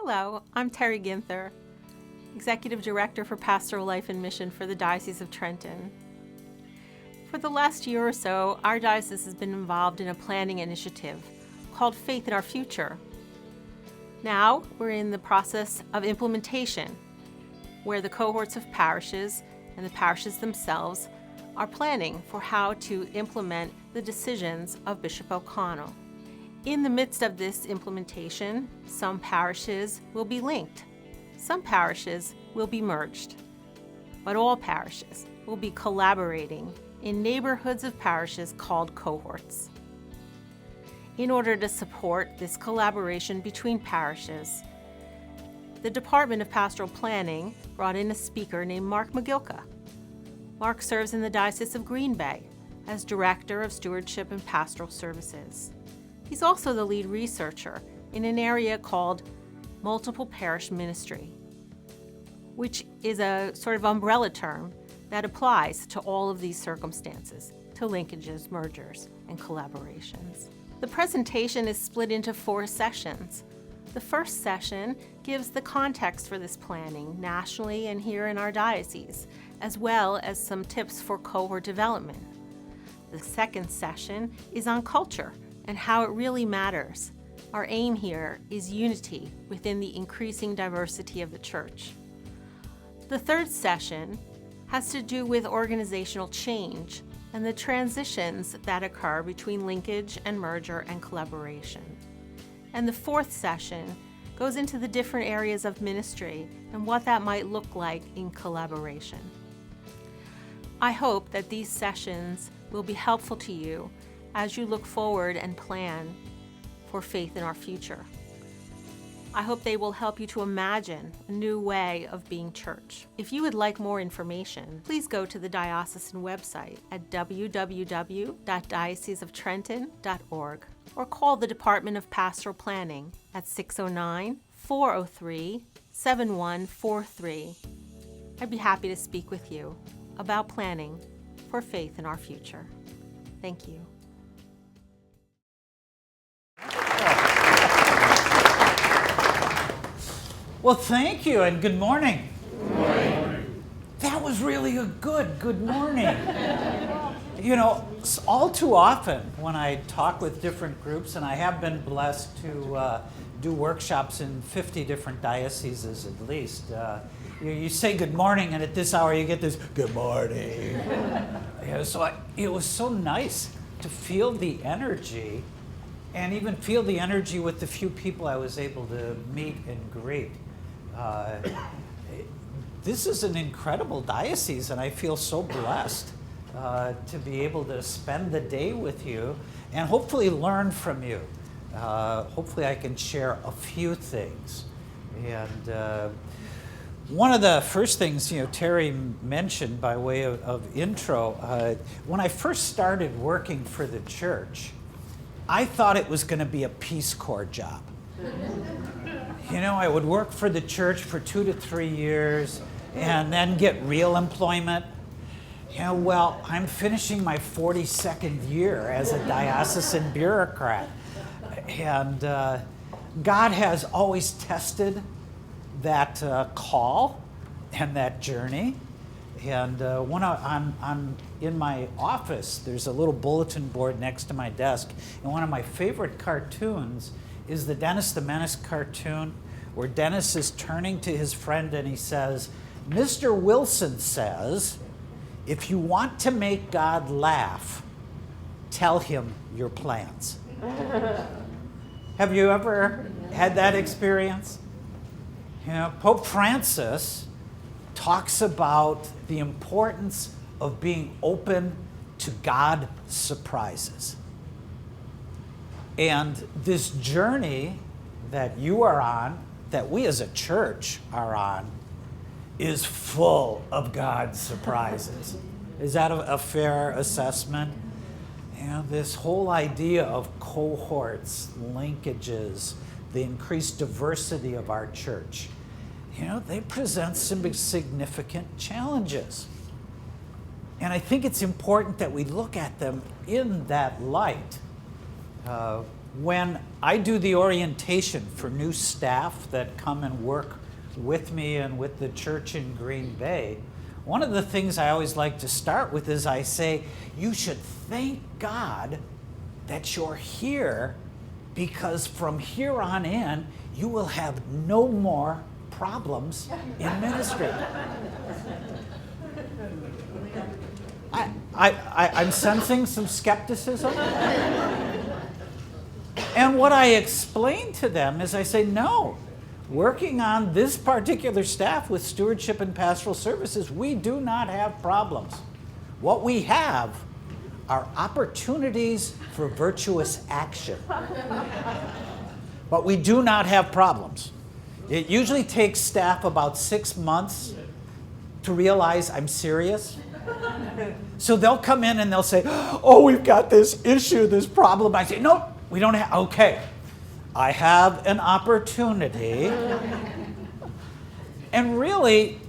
Hello, I'm Terry Ginther, Executive Director for Pastoral Life and Mission for the Diocese of Trenton. For the last year or so, our diocese has been involved in a planning initiative called Faith in Our Future. Now, we're in the process of implementation, where the cohorts of parishes and the parishes themselves are planning for how to implement the decisions of Bishop O'Connell. In the midst of this implementation, some parishes will be linked. Some parishes will be merged. But all parishes will be collaborating in neighborhoods of parishes called cohorts. In order to support this collaboration between parishes, the Department of Pastoral Planning brought in a speaker named Mark McGilka. Mark serves in the Diocese of Green Bay as Director of Stewardship and Pastoral Services. He's also the lead researcher in an area called Multiple Parish Ministry, which is a sort of umbrella term that applies to all of these circumstances, to linkages, mergers, and collaborations. The presentation is split into 4 sessions. The first session gives the context for this planning nationally and here in our diocese, as well as some tips for cohort development. The second session is on culture and how it really matters. Our aim here is unity within the increasing diversity of the Church. The third session has to do with organizational change and the transitions that occur between linkage and merger and collaboration. And the fourth session goes into the different areas of ministry and what that might look like in collaboration. I hope that these sessions will be helpful to you as you look forward and plan for faith in our future. I hope they will help you to imagine a new way of being church. If you would like more information, please go to the diocesan website at www.dioceseoftrenton.org or call the Department of Pastoral Planning at 609-403-7143. I'd be happy to speak with you about planning for faith in our future. Thank you. Well, thank you, and good morning. Good morning. That was really a good morning. You know, all too often when I talk with different groups, and I have been blessed to do workshops in 50 different dioceses at least, you say good morning, and at this hour you get this, good morning. It was so nice to feel the energy, and even feel the energy with the few people I was able to meet and greet. This is an incredible diocese, and I feel so blessed to be able to spend the day with you and hopefully learn from you. Hopefully I can share a few things. And one of the first things, Terry mentioned by way of intro, when I first started working for the church, I thought it was going to be a Peace Corps job. I would work for the church for 2 to 3 years and then get real employment. Well, I'm finishing my 42nd year as a diocesan bureaucrat. And God has always tested that call and that journey. And when I'm in my office, there's a little bulletin board next to my desk. And one of my favorite cartoons is the Dennis the Menace cartoon, where Dennis is turning to his friend and he says, Mr. Wilson says, if you want to make God laugh, tell him your plans. Have you ever had that experience? Pope Francis talks about the importance of being open to God surprises. And this journey that you are on, that we as a church are on, is full of God's surprises. Is that a fair assessment? This whole idea of cohorts, linkages, the increased diversity of our church, they present some significant challenges. And I think it's important that we look at them in that light. when I do the orientation for new staff that come and work with me and with the church in Green Bay, one of the things I always like to start with is I say, you should thank God that you're here, because from here on in, you will have no more problems in ministry. I'm sensing some skepticism. And what I explain to them is I say, no, working on this particular staff with stewardship and pastoral services, we do not have problems. What we have are opportunities for virtuous action. But we do not have problems. It usually takes staff about 6 months to realize I'm serious. So they'll come in and they'll say, oh, we've got this issue, this problem. I say, no, we don't have, okay. I have an opportunity. And really,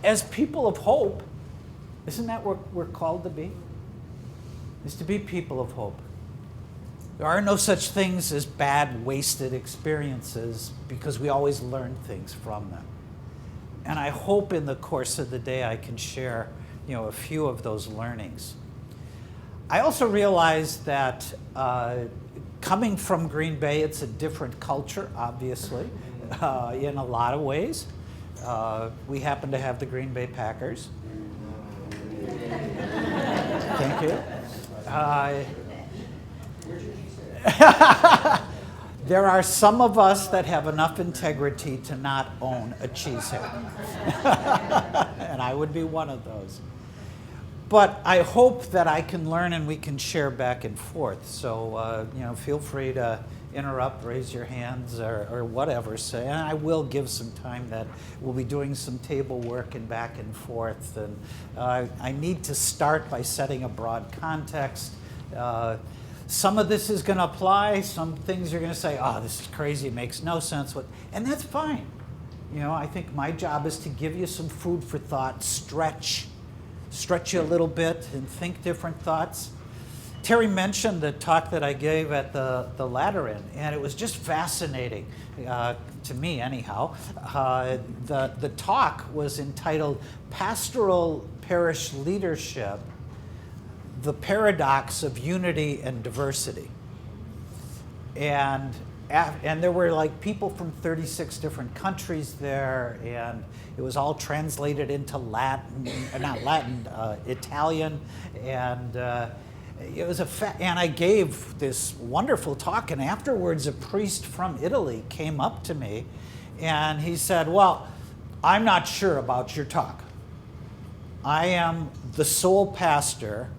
as people of hope, isn't that what we're called to be? Is to be people of hope. There are no such things as bad, wasted experiences, because we always learn things from them. And I hope in the course of the day I can share, a few of those learnings. I also realize that coming from Green Bay, it's a different culture, obviously, in a lot of ways. We happen to have the Green Bay Packers. Thank you. There are some of us that have enough integrity to not own a cheesehead. And I would be one of those. But I hope that I can learn and we can share back and forth. So, feel free to interrupt, raise your hands, or whatever. So, and I will give some time that we'll be doing some table work and back and forth. And I need to start by setting a broad context. Some of this is going to apply. Some things you're going to say, oh, this is crazy, it makes no sense. And that's fine. I think my job is to give you some food for thought, stretch you a little bit and think different thoughts. Terry mentioned the talk that I gave at the Lateran, and it was just fascinating, to me anyhow. The talk was entitled Pastoral Parish Leadership, the Paradox of Unity and Diversity. And there were like people from 36 different countries there, and it was all translated into Italian, and it was and I gave this wonderful talk, and afterwards a priest from Italy came up to me, and he said, well, I'm not sure about your talk. I am the sole pastor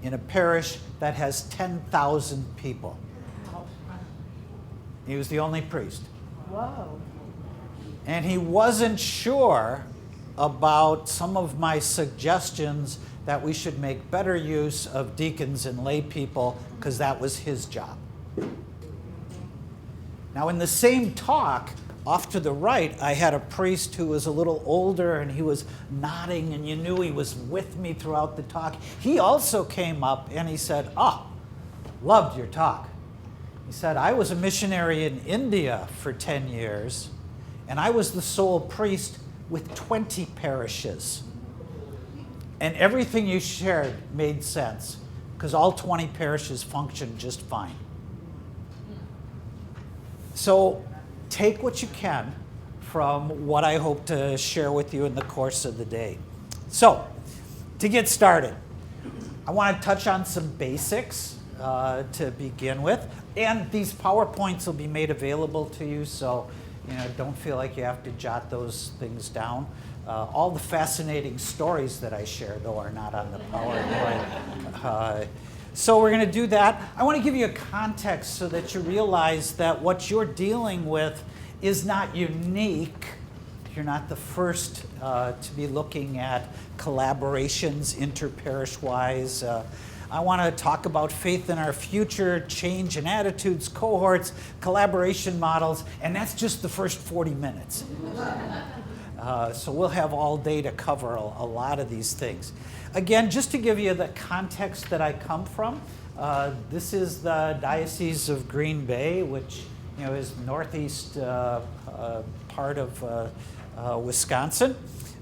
in a parish that has 10,000 people. He was the only priest. Whoa. And he wasn't sure about some of my suggestions that we should make better use of deacons and lay people, because that was his job. Now, in the same talk, off to the right, I had a priest who was a little older, and he was nodding, and you knew he was with me throughout the talk. He also came up and he said, loved your talk. He said, I was a missionary in India for 10 years, and I was the sole priest with 20 parishes. And everything you shared made sense, because all 20 parishes functioned just fine. So take what you can from what I hope to share with you in the course of the day. So, to get started, I want to touch on some basics to begin with. And these PowerPoints will be made available to you, so don't feel like you have to jot those things down. All the fascinating stories that I share, though, are not on the PowerPoint. So we're going to do that. I want to give you a context so that you realize that what you're dealing with is not unique. You're not the first to be looking at collaborations inter-parish-wise. I want to talk about faith in our future, change in attitudes, cohorts, collaboration models, and that's just the first 40 minutes. So we'll have all day to cover a lot of these things. Again, just to give you the context that I come from, This is the Diocese of Green Bay, which is northeast part of Wisconsin.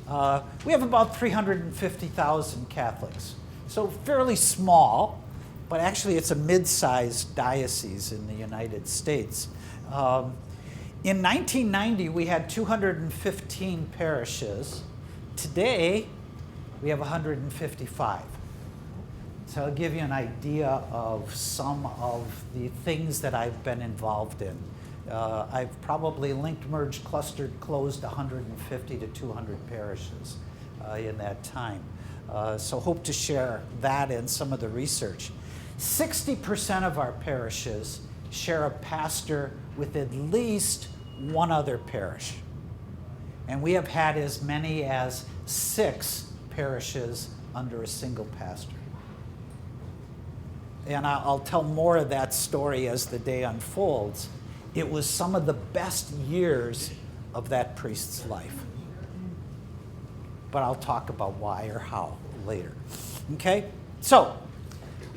We have about 350,000 Catholics, so fairly small, but actually it's a mid-sized diocese in the United States. In 1990, we had 215 parishes. Today, we have 155. So I'll give you an idea of some of the things that I've been involved in. I've probably linked, merged, clustered, closed 150 to 200 parishes in that time. So hope to share that and some of the research. 60% of our parishes share a pastor with at least one other parish. And we have had as many as 6 parishes under a single pastor. And I'll tell more of that story as the day unfolds. It was some of the best years of that priest's life. But I'll talk about why or how later. Okay? So,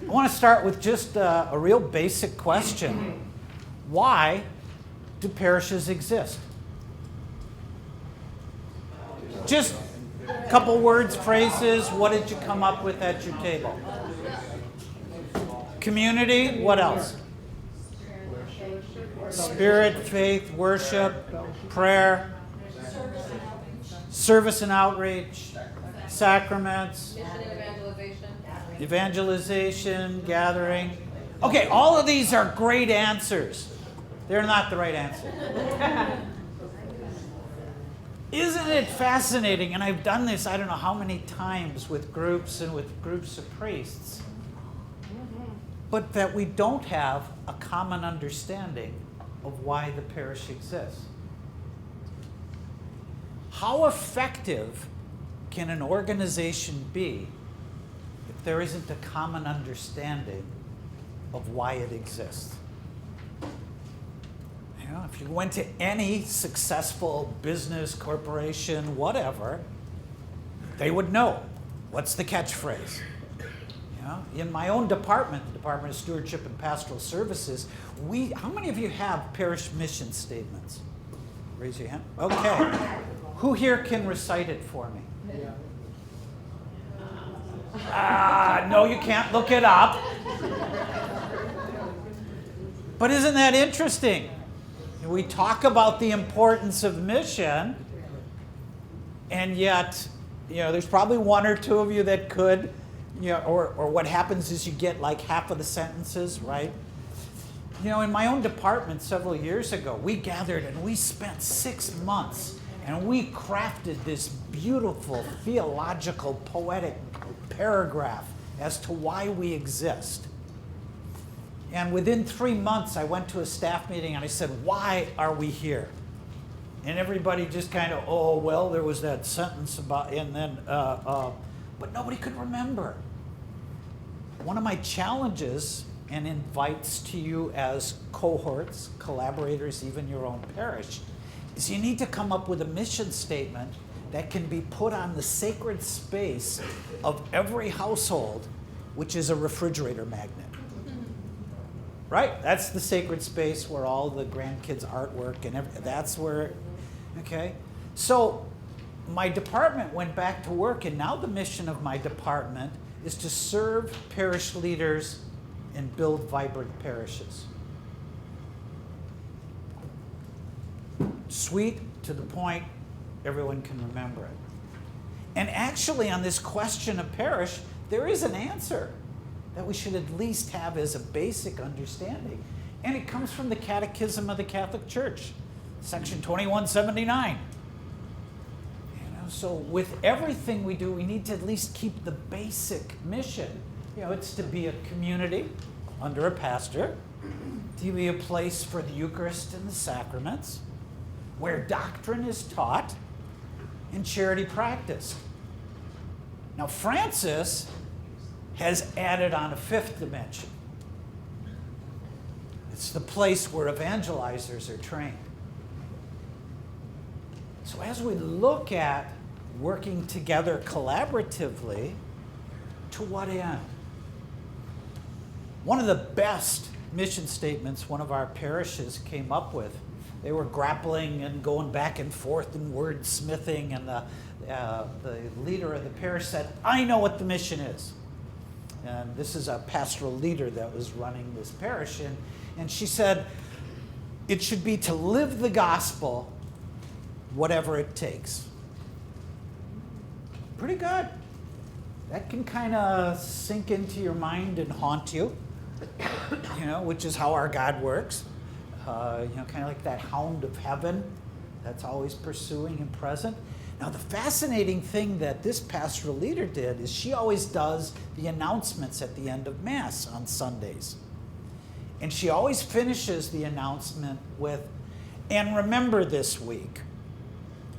I want to start with just a real basic question. Why do parishes exist? Just a couple words, phrases. What did you come up with at your table? Community. What else? Spirit, faith, worship, prayer, service and outreach, sacraments, evangelization, gathering. Okay, all of these are great answers. They're not the right answer. Isn't it fascinating? And I've done this I don't know how many times with groups and with groups of priests. But that we don't have a common understanding of why the parish exists. How effective can an organization be if there isn't a common understanding of why it exists? If you went to any successful business, corporation, whatever, they would know. What's the catchphrase? In my own department, the Department of Stewardship and Pastoral Services, how many of you have parish mission statements? Raise your hand. Okay. Who here can recite it for me? No, you can't look it up. But isn't that interesting? We talk about the importance of mission, and yet, there's probably one or two of you that could, or what happens is you get like half of the sentences, right? In my own department several years ago, we gathered and we spent 6 months and we crafted this beautiful theological, poetic paragraph as to why we exist. And within 3 months, I went to a staff meeting and I said, why are we here? And everybody just kind of, oh, well, there was that sentence about, and then, but nobody could remember. One of my challenges and invites to you as cohorts, collaborators, even your own parish, is you need to come up with a mission statement that can be put on the sacred space of every household, which is a refrigerator magnet. Right? That's the sacred space where all the grandkids' artwork and that's where, okay? So my department went back to work, and now the mission of my department is to serve parish leaders and build vibrant parishes. Sweet, to the point, everyone can remember it. And actually, on this question of parish, there is an answer that we should at least have as a basic understanding. And it comes from the Catechism of the Catholic Church, section 2179. So with everything we do, we need to at least keep the basic mission. It's to be a community under a pastor, to be a place for the Eucharist and the sacraments, where doctrine is taught and charity practiced. Now, Francis has added on a 5th dimension. It's the place where evangelizers are trained. So as we look at working together collaboratively, to what end? One of the best mission statements one of our parishes came up with. They were grappling and going back and forth and wordsmithing, and the leader of the parish said, "I know what the mission is." And this is a pastoral leader that was running this parish, and she said, "It should be to live the gospel, whatever it takes." Pretty good. That can kind of sink into your mind and haunt you, which is how our God works. Kind of like that hound of heaven that's always pursuing and present. Now, the fascinating thing that this pastoral leader did is she always does the announcements at the end of Mass on Sundays. And she always finishes the announcement with, "And remember this week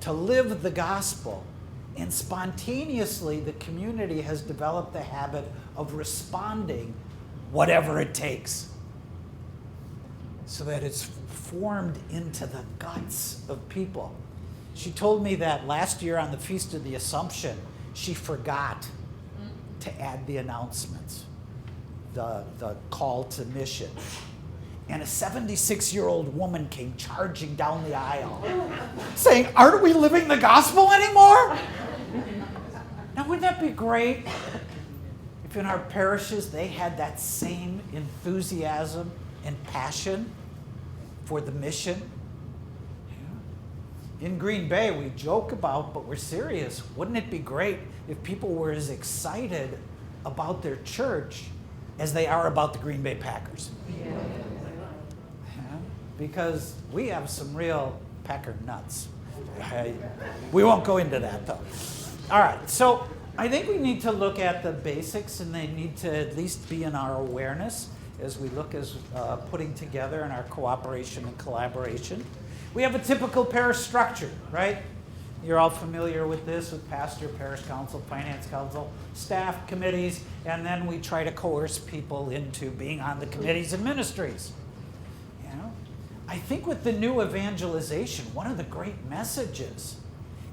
to live the gospel." And spontaneously, the community has developed the habit of responding whatever it takes, so that it's formed into the guts of people. She told me that last year on the Feast of the Assumption, she forgot to add the announcements, the call to mission. And a 76-year-old woman came charging down the aisle saying, "Aren't we living the gospel anymore?" Now, wouldn't that be great if in our parishes they had that same enthusiasm and passion for the mission? In Green Bay, we joke about, but we're serious. Wouldn't it be great if people were as excited about their church as they are about the Green Bay Packers? Yeah. Because we have some real Packer nuts. We won't go into that, though. All right, so I think we need to look at the basics, and they need to at least be in our awareness as we look as putting together in our cooperation and collaboration. We have a typical parish structure, right? You're all familiar with this, with pastor, parish council, finance council, staff, committees, and then we try to coerce people into being on the committees and ministries. I think with the new evangelization, one of the great messages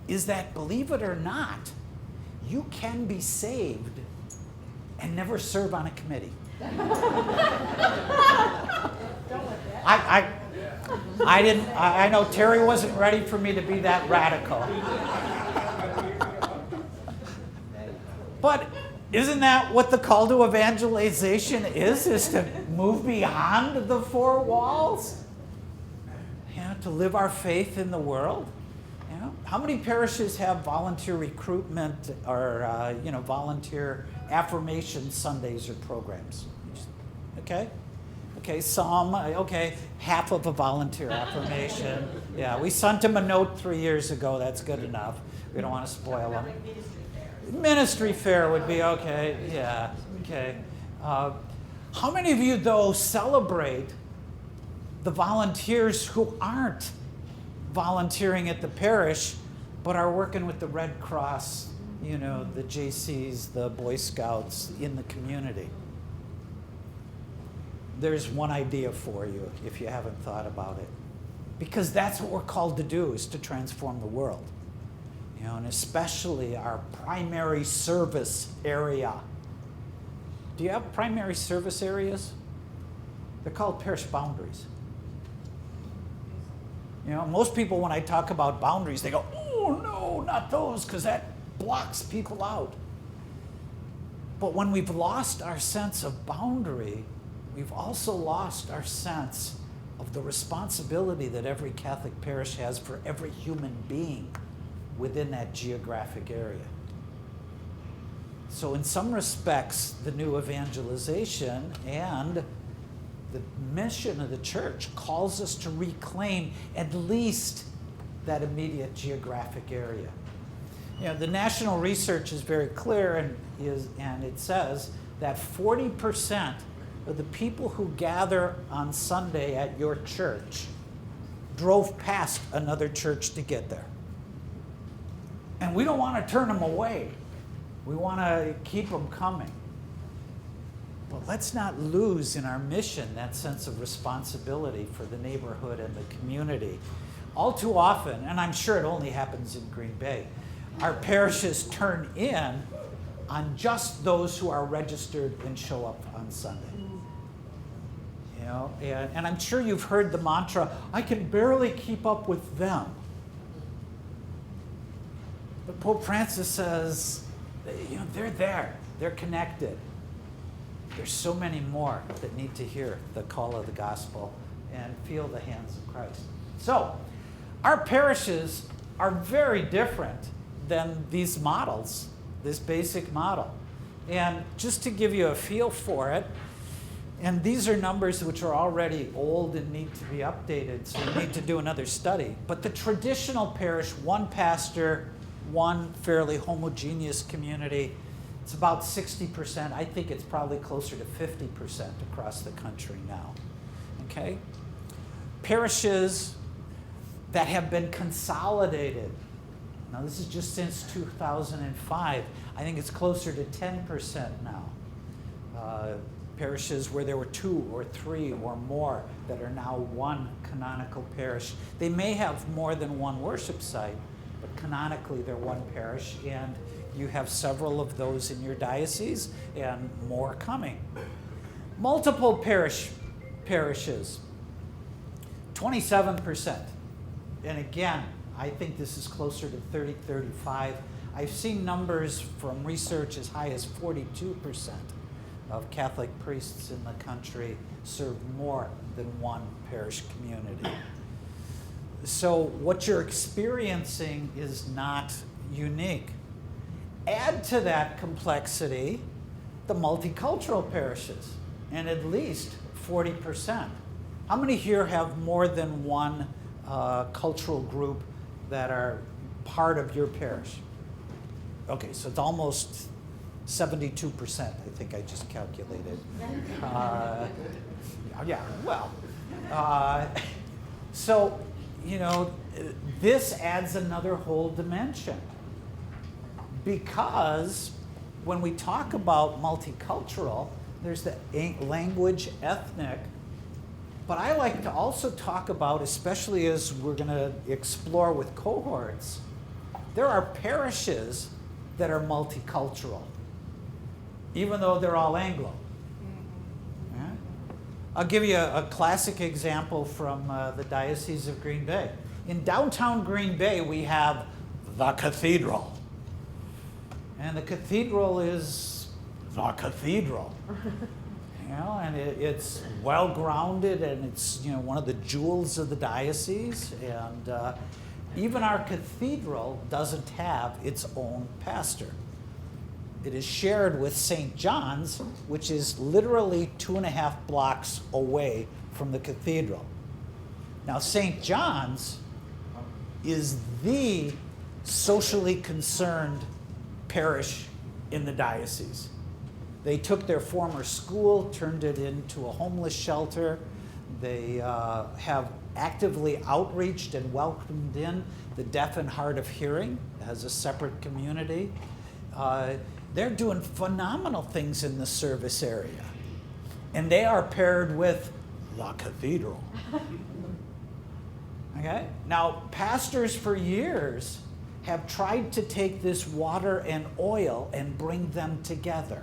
is that, believe it or not, you can be saved and never serve on a committee. I know Terry wasn't ready for me to be that radical. But isn't that what the call to evangelization is to move beyond the four walls? To live our faith in the world? How many parishes have volunteer recruitment or volunteer affirmation Sundays or programs? Okay, some. Okay, half of a volunteer affirmation. Yeah, we sent them a note 3 years ago. That's good enough. We don't want to spoil them. Ministry fair would be okay. Yeah, okay. How many of you, though, celebrate the volunteers who aren't volunteering at the parish, but are working with the Red Cross, the JCs, the Boy Scouts in the community? There's one idea for you if you haven't thought about it. Because that's what we're called to do, is to transform the world. And especially our primary service area. Do you have primary service areas? They're called parish boundaries. Most people, when I talk about boundaries, they go, "Oh, no, not those," because that blocks people out. But when we've lost our sense of boundary, we've also lost our sense of the responsibility that every Catholic parish has for every human being within that geographic area. So in some respects, the new evangelization and the mission of the church calls us to reclaim at least that immediate geographic area. The national research is very clear, and it says that 40% of the people who gather on Sunday at your church drove past another church to get there. And we don't want to turn them away. We want to keep them coming. But let's not lose in our mission that sense of responsibility for the neighborhood and the community. All too often, and I'm sure it only happens in Green Bay, our parishes turn in on just those who are registered and show up on Sunday. And I'm sure you've heard the mantra, I can barely keep up with them. But Pope Francis says, they're there, they're connected. There's so many more that need to hear the call of the gospel and feel the hands of Christ. So, our parishes are very different than these models, this basic model. And just to give you a feel for it, and these are numbers which are already old and need to be updated, so we need to do another study. But the traditional parish, one pastor, one fairly homogeneous community, it's about 60%. I think it's probably closer to 50% across the country now. Okay? Parishes that have been consolidated. Now, this is just since 2005. I think it's closer to 10% now. Parishes where there were 2 or 3 or more that are now one canonical parish. They may have more than one worship site, but canonically they're one parish, and you have several of those in your diocese and more coming. Multiple parishes, 27%. And again, I think this is closer to 30, 35. I've seen numbers from research as high as 42% of Catholic priests in the country serve more than one parish community. So what you're experiencing is not unique. Add to that complexity the multicultural parishes, and at least 40%. How many here have more than one cultural group that are part of your parish? Okay, so it's almost 72%, I think I just calculated. So, this adds another whole dimension. Because when we talk about multicultural, there's the language, ethnic, but I like to also talk about, especially as we're going to explore with cohorts, there are parishes that are multicultural, even though they're all Anglo. Yeah? I'll give you a classic example from the Diocese of Green Bay. In downtown Green Bay, we have the cathedral. And the cathedral is the cathedral. And it's well-grounded, and it's one of the jewels of the diocese. And even our cathedral doesn't have its own pastor. It is shared with St. John's, which is literally 2.5 blocks away from the cathedral. Now, St. John's is the socially concerned parish in the diocese. They took their former school, turned it into a homeless shelter. They have actively outreached and welcomed in the deaf and hard of hearing as a separate community. They're doing phenomenal things in the service area. And they are paired with the cathedral. Okay? Now, pastors for years have tried to take this water and oil and bring them together,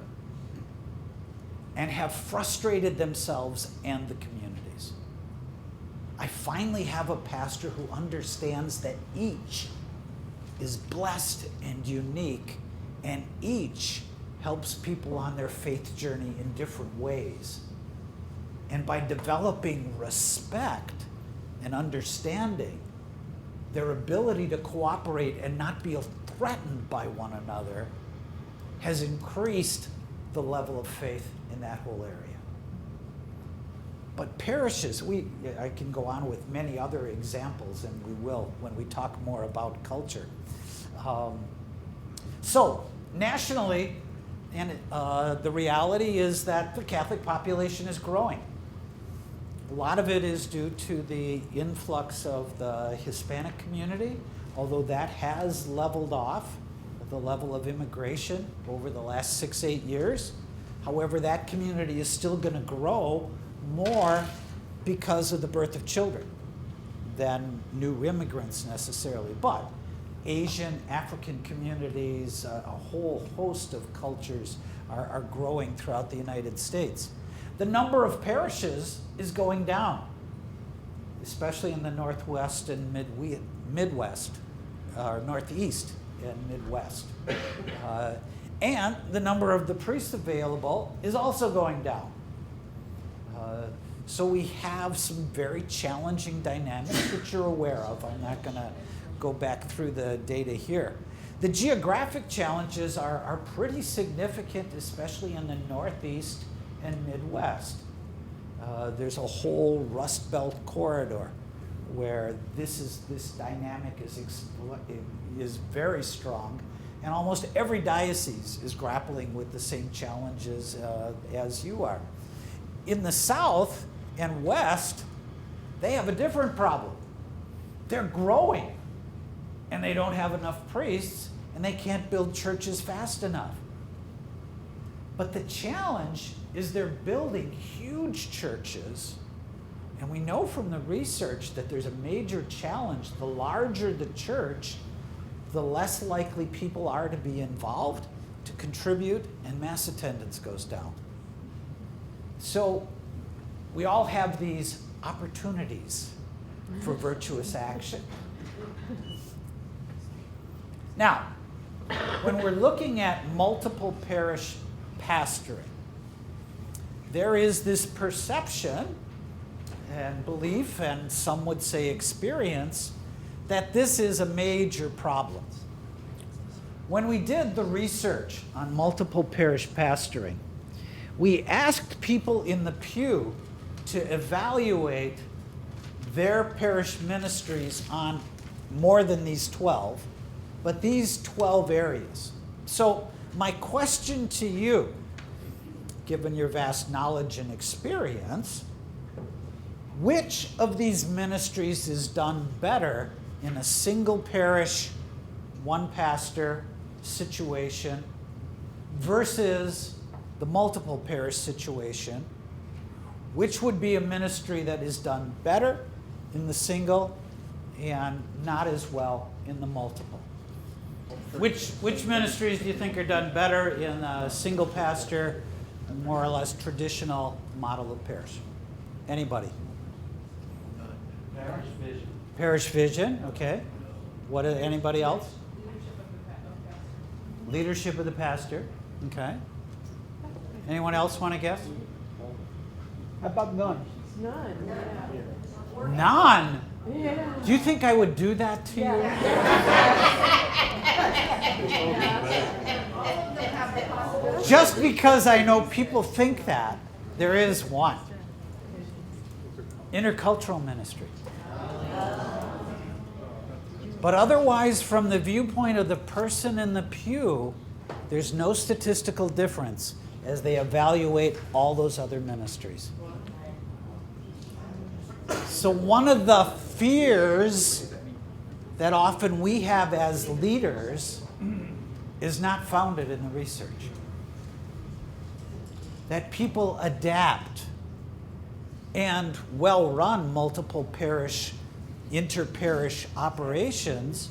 and have frustrated themselves and the communities. I finally have a pastor who understands that each is blessed and unique, and each helps people on their faith journey in different ways. And by developing respect and understanding, their ability to cooperate and not be threatened by one another has increased the level of faith in that whole area. But parishes, I can go on with many other examples, and we will when we talk more about culture. So nationally, and the reality is that the Catholic population is growing. A lot of it is due to the influx of the Hispanic community, although that has leveled off at the level of immigration over the last 6-8 years. However, that community is still going to grow more because of the birth of children than new immigrants necessarily. But Asian, African communities, a whole host of cultures are growing throughout the United States. the number of parishes is going down, especially in the Northwest and Midwest, or Northeast and Midwest. And the number of the priests available is also going down. So we have some very challenging dynamics that you're aware of. I'm not going to go back through the data here. The geographic challenges are pretty significant, especially in the Northeast and Midwest. There's a whole Rust Belt corridor where this dynamic is very strong, and almost every diocese is grappling with the same challenges as you are. In the South and West, they have a different problem. They're growing, and they don't have enough priests, and they can't build churches fast enough. But the challenge is they're building huge churches, and we know from the research that there's a major challenge. The larger the church, the less likely people are to be involved, to contribute, and mass attendance goes down. So we all have these opportunities for virtuous action. Now, when we're looking at multiple parish pastoring, there is this perception and belief, and some would say experience, that this is a major problem. When we did the research on multiple parish pastoring, we asked people in the pew to evaluate their parish ministries on more than these 12, but these 12 areas. So my question to you, given your vast knowledge and experience, which of these ministries is done better in a single parish, one pastor situation versus the multiple parish situation? Which would be a ministry that is done better in the single and not as well in the multiple? Which ministries do you think are done better in a single pastor, a more or less traditional model of parish? Anybody? Parish vision. Parish vision, okay. What? Anybody else? Leadership of the pastor, okay. Anyone else want to guess? How about none? None? Yeah. Do you think I would do that to you? Just because I know people think that, there is one. Intercultural ministry. But otherwise, from the viewpoint of the person in the pew, there's no statistical difference as they evaluate all those other ministries. So one of the fears that often we have as leaders is not founded in the research. That people adapt and well-run multiple parish, inter-parish operations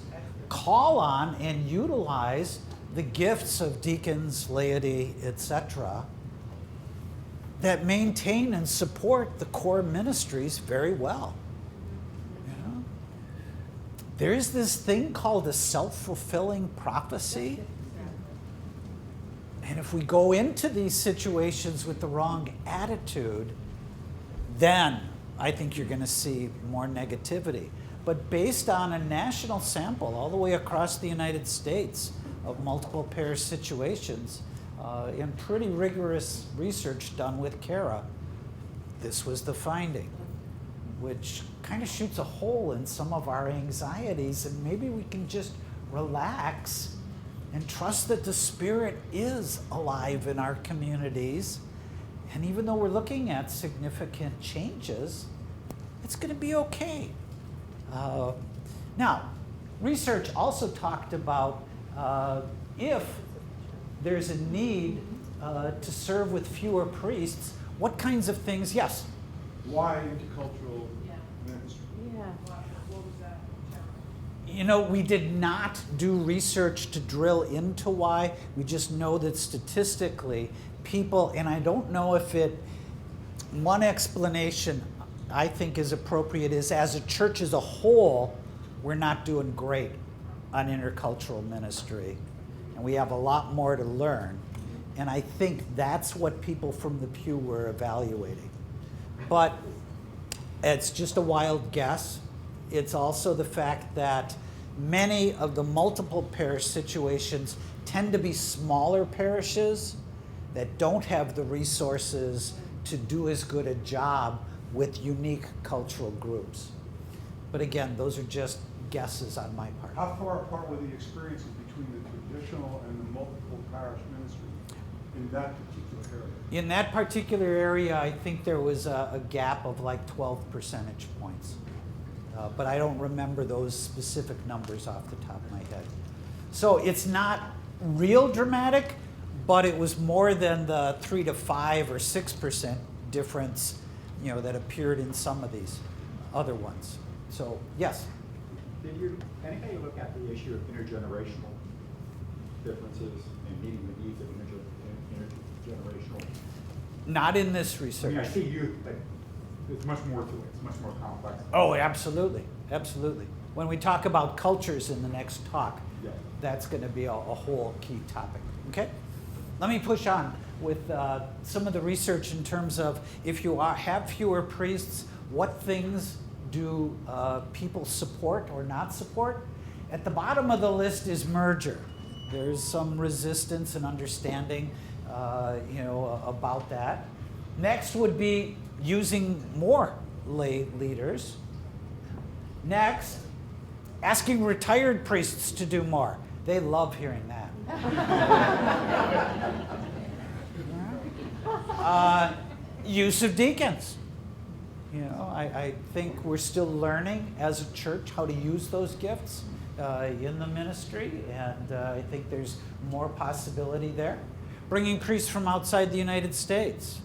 call on and utilize the gifts of deacons, laity, etc., that maintain and support the core ministries very well. You know? There is this thing called a self-fulfilling prophecy. And if we go into these situations with the wrong attitude, then I think you're going to see more negativity. But based on a national sample all the way across the United States of multiple parish situations, in pretty rigorous research done with Kara, this was the finding, which kind of shoots a hole in some of our anxieties, and maybe we can just relax and trust that the Spirit is alive in our communities. And even though we're looking at significant changes, it's going to be okay. Now, research also talked about if there's a need to serve with fewer priests, what kinds of things? Yes? Why intercultural ministry? Yeah. What was that? You know, we did not do research to drill into why. We just know that statistically, people, and I don't know if it one explanation I think is appropriate is, as a church as a whole, we're not doing great on intercultural ministry, and we have a lot more to learn. And I think that's what people from the pew were evaluating. But it's just a wild guess. It's also the fact that many of the multiple parish situations tend to be smaller parishes that don't have the resources to do as good a job with unique cultural groups. But again, those are just guesses on my part. How far apart were the experiences between the traditional and the multiple parish ministry in that particular area? In that particular area, I think there was a gap of like 12 percentage points. But I don't remember those specific numbers off the top of my head. So it's not real dramatic, but it was more than the 3 to 5 or 6% difference, that appeared in some of these other ones. So yes. Did anybody look at the issue of intergenerational differences and meeting the needs of intergenerational? Not in this research. I see youth, but there's much more to it. It's much more complex. Oh, absolutely, absolutely. When we talk about cultures in the next talk, Yeah. that's going to be a whole key topic. Okay, let me push on with some of the research in terms of if you have fewer priests, what things do people support or not support? At the bottom of the list is merger. There's some resistance and understanding, about that. Next would be using more lay leaders. Next, asking retired priests to do more. They love hearing that. Use of deacons. I think we're still learning as a church how to use those gifts in the ministry, and I think there's more possibility there. Bringing priests from outside the United States,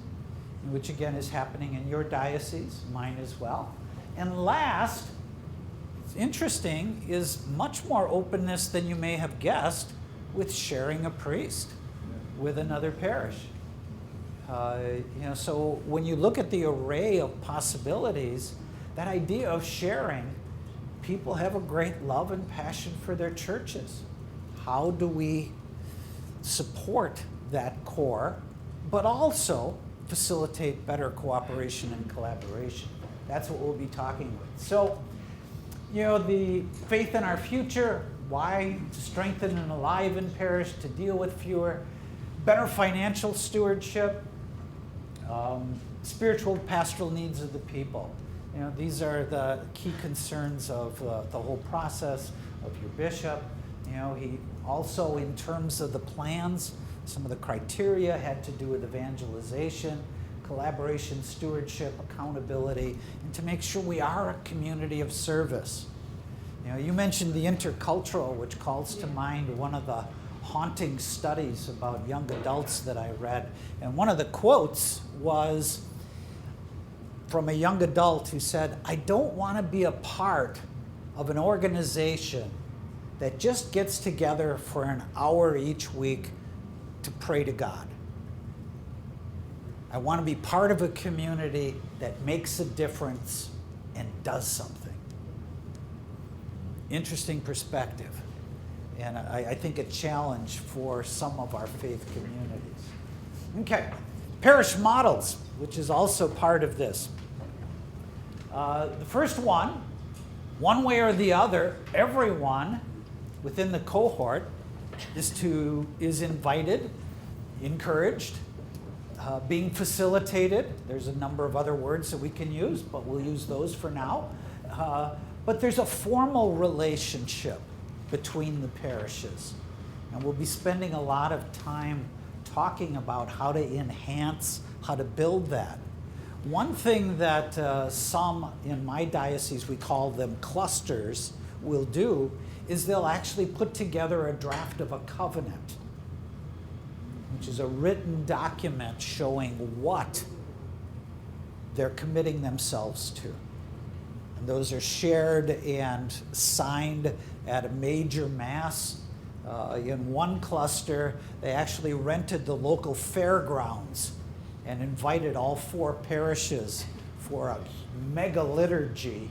which again is happening in your diocese, mine as well. And last, it's interesting, is much more openness than you may have guessed with sharing a priest with another parish. So when you look at the array of possibilities, that idea of sharing, people have a great love and passion for their churches. How do we support that core, but also facilitate better cooperation and collaboration? That's what we'll be talking with. So, the faith in our future, why to strengthen and enliven parish, to deal with fewer, better financial stewardship, spiritual pastoral needs of the people. These are the key concerns of the whole process of your bishop. He also, in terms of the plans, some of the criteria had to do with evangelization, collaboration, stewardship, accountability, and to make sure we are a community of service. You mentioned the intercultural, which calls to mind one of the haunting studies about young adults that I read. And one of the quotes was from a young adult who said, "I don't want to be a part of an organization that just gets together for an hour each week to pray to God. I want to be part of a community that makes a difference and does something." Interesting perspective, and I think a challenge for some of our faith communities. Okay, parish models, which is also part of this. The first one way or the other, everyone within the cohort is invited, encouraged, being facilitated. There's a number of other words that we can use, but we'll use those for now. But there's a formal relationship between the parishes. And we'll be spending a lot of time talking about how to enhance, how to build that. One thing that some in my diocese, we call them clusters, will do is they'll actually put together a draft of a covenant, which is a written document showing what they're committing themselves to. And those are shared and signed at a major mass. In one cluster, they actually rented the local fairgrounds and invited all 4 parishes for a mega liturgy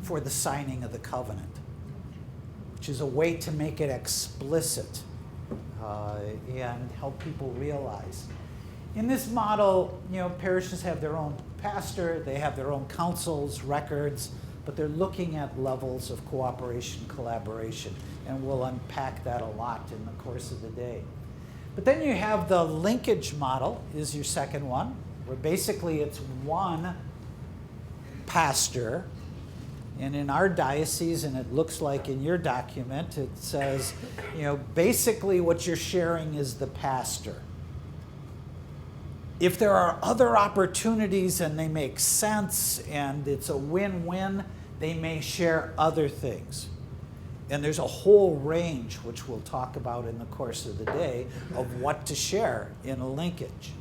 for the signing of the covenant, which is a way to make it explicit and help people realize. In this model, parishes have their own pastor, they have their own councils, records, but they're looking at levels of cooperation, collaboration, and we'll unpack that a lot in the course of the day. But then you have the linkage model is your second one, where basically it's one pastor. And in our diocese, and it looks like in your document, it says, basically what you're sharing is the pastor. If there are other opportunities and they make sense and it's a win-win, they may share other things. And there's a whole range, which we'll talk about in the course of the day, of what to share in a linkage.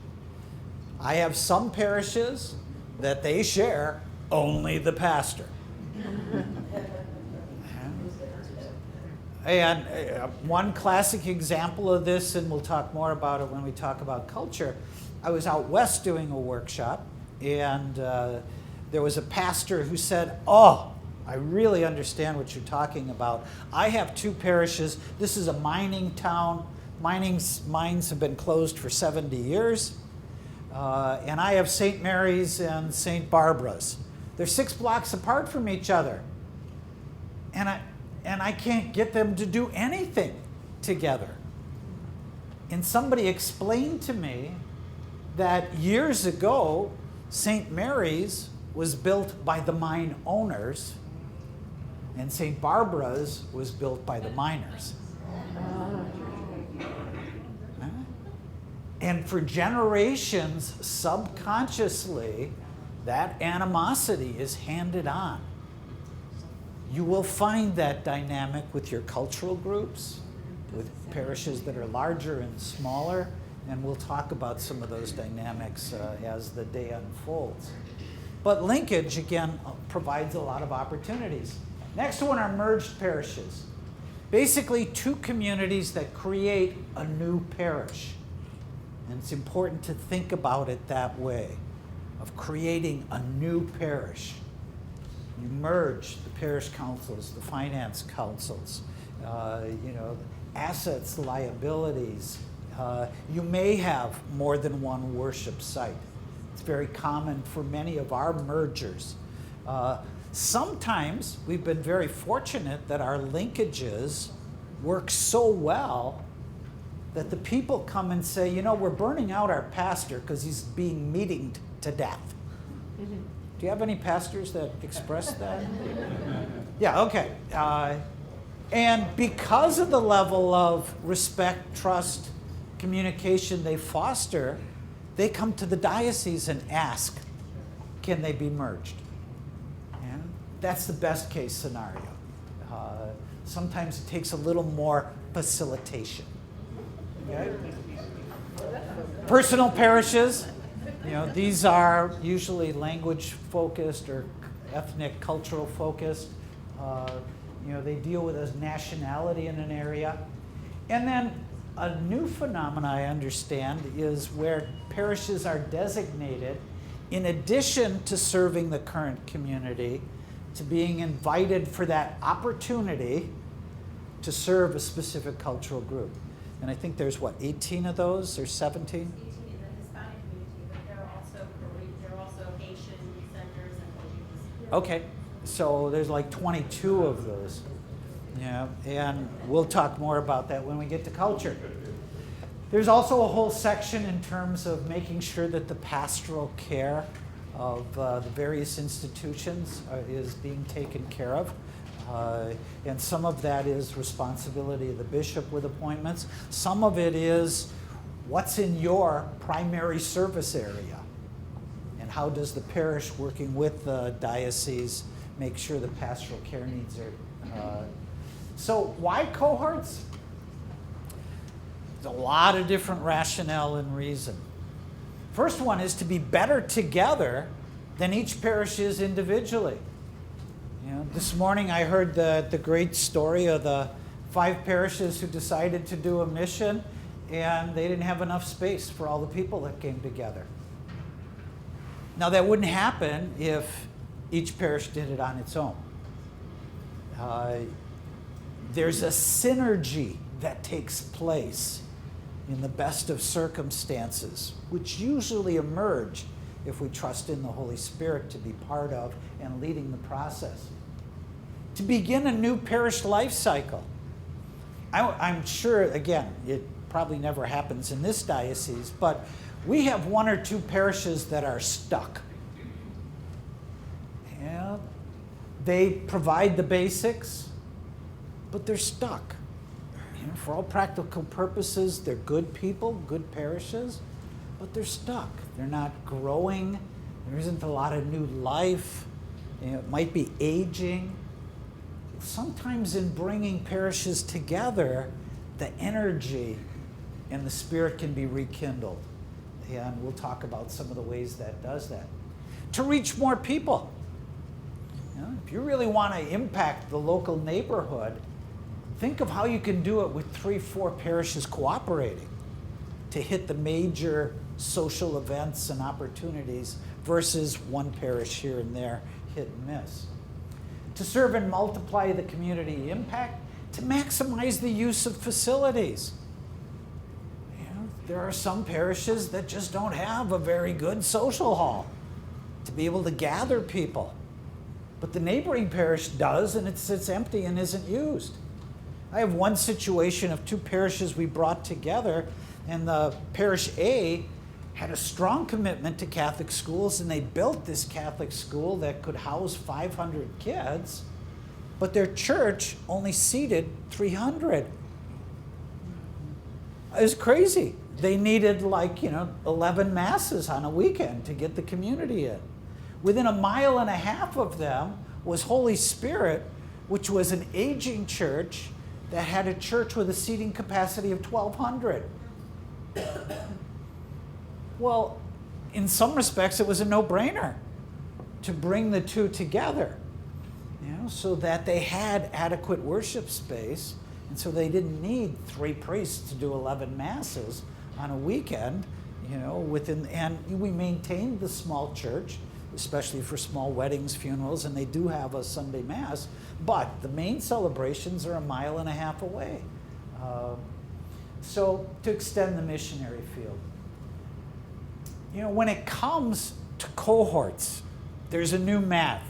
I have some parishes that they share only the pastor. And one classic example of this, and we'll talk more about it when we talk about culture, I was out west doing a workshop, and there was a pastor who said, "Oh, I really understand what you're talking about. I have 2 parishes. This is a mining town. Mines have been closed for 70 years. And I have St. Mary's and St. Barbara's. They're 6 blocks apart from each other. And I can't get them to do anything together." And somebody explained to me that years ago, St. Mary's was built by the mine owners, and St. Barbara's was built by the miners. And for generations, subconsciously, that animosity is handed on. You will find that dynamic with your cultural groups, with parishes that are larger and smaller, and we'll talk about some of those dynamics as the day unfolds. But linkage, again, provides a lot of opportunities. Next one are merged parishes. Basically, 2 communities that create a new parish. And it's important to think about it that way, of creating a new parish. You merge the parish councils, the finance councils, assets, liabilities. You may have more than one worship site. It's very common for many of our mergers. Sometimes we've been very fortunate that our linkages work so well that the people come and say, we're burning out our pastor because he's being meetinged to death. Mm-hmm. Do you have any pastors that express that? Yeah, okay. And because of the level of respect, trust, communication they foster, they come to the diocese and ask, can they be merged? Yeah? That's the best case scenario. Sometimes it takes a little more facilitation. Okay? Personal parishes, these are usually language focused or ethnic, cultural focused. They deal with a nationality in an area. And then a new phenomenon I understand is where parishes are designated, in addition to serving the current community, to being invited for that opportunity to serve a specific cultural group. And I think there's 18 of those or 17? 18 in the Hispanic community, but there are also Haitian centers and Portuguese. Okay, so there's 22 of those. Yeah, and we'll talk more about that when we get to culture. There's also a whole section in terms of making sure that the pastoral care of the various institutions is being taken care of. And some of that is responsibility of the bishop with appointments. Some of it is what's in your primary service area, and how does the parish working with the diocese make sure the pastoral care needs are. So why cohorts? There's a lot of different rationale and reason. First one is to be better together than each parish is individually. This morning I heard the great story of the 5 parishes who decided to do a mission, and they didn't have enough space for all the people that came together. Now, that wouldn't happen if each parish did it on its own. There's a synergy that takes place in the best of circumstances, which usually emerge if we trust in the Holy Spirit to be part of and leading the process. To begin a new parish life cycle. I'm sure, again, it probably never happens in this diocese, but we have one or two parishes that are stuck. Yeah, they provide the basics, but they're stuck. You know, for all practical purposes, they're good people, good parishes, but they're stuck. They're not growing. There isn't a lot of new life. You know, it might be aging. Sometimes in bringing parishes together, the energy and the spirit can be rekindled. And we'll talk about some of the ways that does that. To reach more people. You know, if you really want to impact the local neighborhood, think of how you can do it with 3-4 parishes cooperating to hit the major social events and opportunities versus one parish here and there, hit and miss. To serve and multiply the community impact, to maximize the use of facilities. You know, there are some parishes that just don't have a very good social hall to be able to gather people. But the neighboring parish does, and it sits empty and isn't used. I have one situation of 2 parishes we brought together, and the parish A had a strong commitment to Catholic schools, and they built this Catholic school that could house 500 kids, but their church only seated 300. It was crazy. They needed 11 masses on a weekend to get the community in. Within a mile and a half of them was Holy Spirit, which was an aging church that had a church with a seating capacity of 1,200. Well, in some respects, it was a no-brainer to bring the two together, so that they had adequate worship space, and so they didn't need 3 priests to do 11 masses on a weekend, and we maintained the small church, especially for small weddings, funerals, and they do have a Sunday Mass, but the main celebrations are a mile and a half away. So to extend the missionary field. When it comes to cohorts, there's a new math,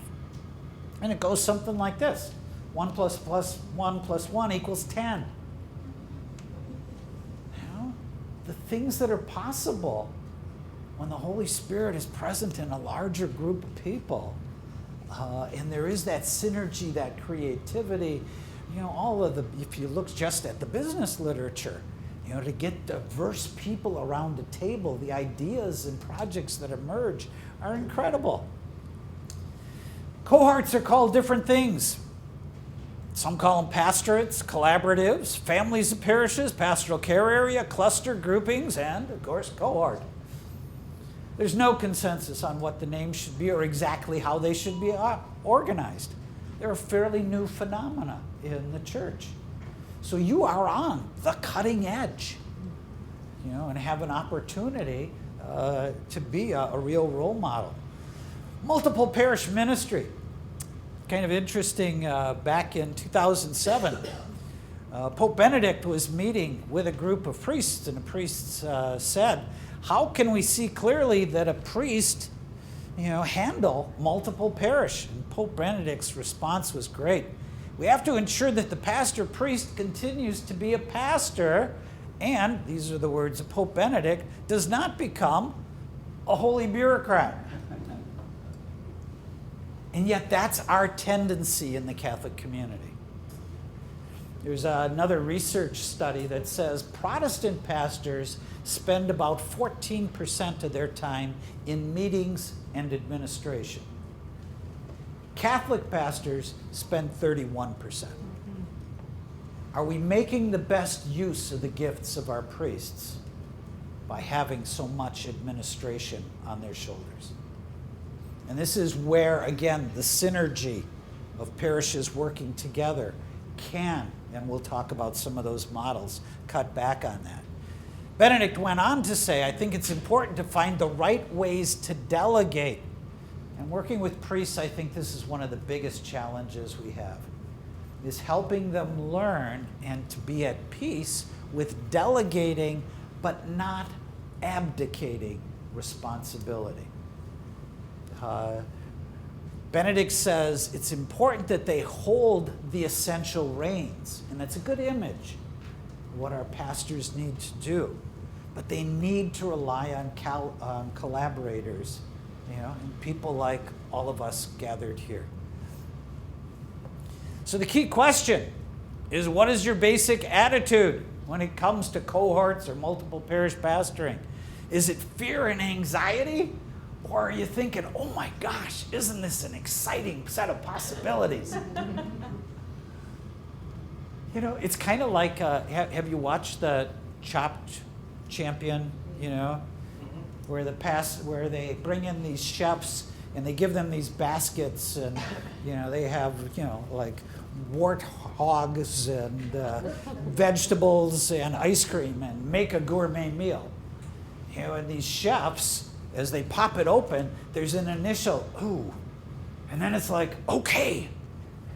and it goes something like this. 1 plus 1 plus 1 equals 10. The things that are possible when the Holy Spirit is present in a larger group of people, and there is that synergy, that creativity, if you look just at the business literature, to get diverse people around the table, the ideas and projects that emerge are incredible. Cohorts are called different things. Some call them pastorates, collaboratives, families of parishes, pastoral care area, cluster groupings, and, of course, cohort. There's no consensus on what the names should be or exactly how they should be organized. They're a fairly new phenomena in the church. So you are on the cutting edge, and have an opportunity to be a real role model. Multiple parish ministry. Kind of interesting, back in 2007, Pope Benedict was meeting with a group of priests, and the priests said, how can we see clearly that a priest, handle multiple parish? And Pope Benedict's response was great. We have to ensure that the pastor-priest continues to be a pastor, and, these are the words of Pope Benedict, does not become a holy bureaucrat. And yet that's our tendency in the Catholic community. There's another research study that says Protestant pastors spend about 14% of their time in meetings and administration. Catholic pastors spend 31%. Are we making the best use of the gifts of our priests by having so much administration on their shoulders? And this is where, again, the synergy of parishes working together can, and we'll talk about some of those models, cut back on that. Benedict went on to say, I think it's important to find the right ways to delegate. And working with priests, I think this is one of the biggest challenges we have, is helping them learn and to be at peace with delegating, but not abdicating responsibility. Benedict says it's important that they hold the essential reins, and that's a good image of what our pastors need to do. But they need to rely on collaborators, and people like all of us gathered here. So the key question is, what is your basic attitude when it comes to cohorts or multiple parish pastoring? Is it fear and anxiety? Or are you thinking, oh my gosh, isn't this an exciting set of possibilities? It's kind of like, have you watched the Chopped Champion, where they bring in these chefs and they give them these baskets and, they have, like warthogs and vegetables and ice cream and make a gourmet meal. And these chefs, as they pop it open, there's an initial, ooh, and then it's like, okay.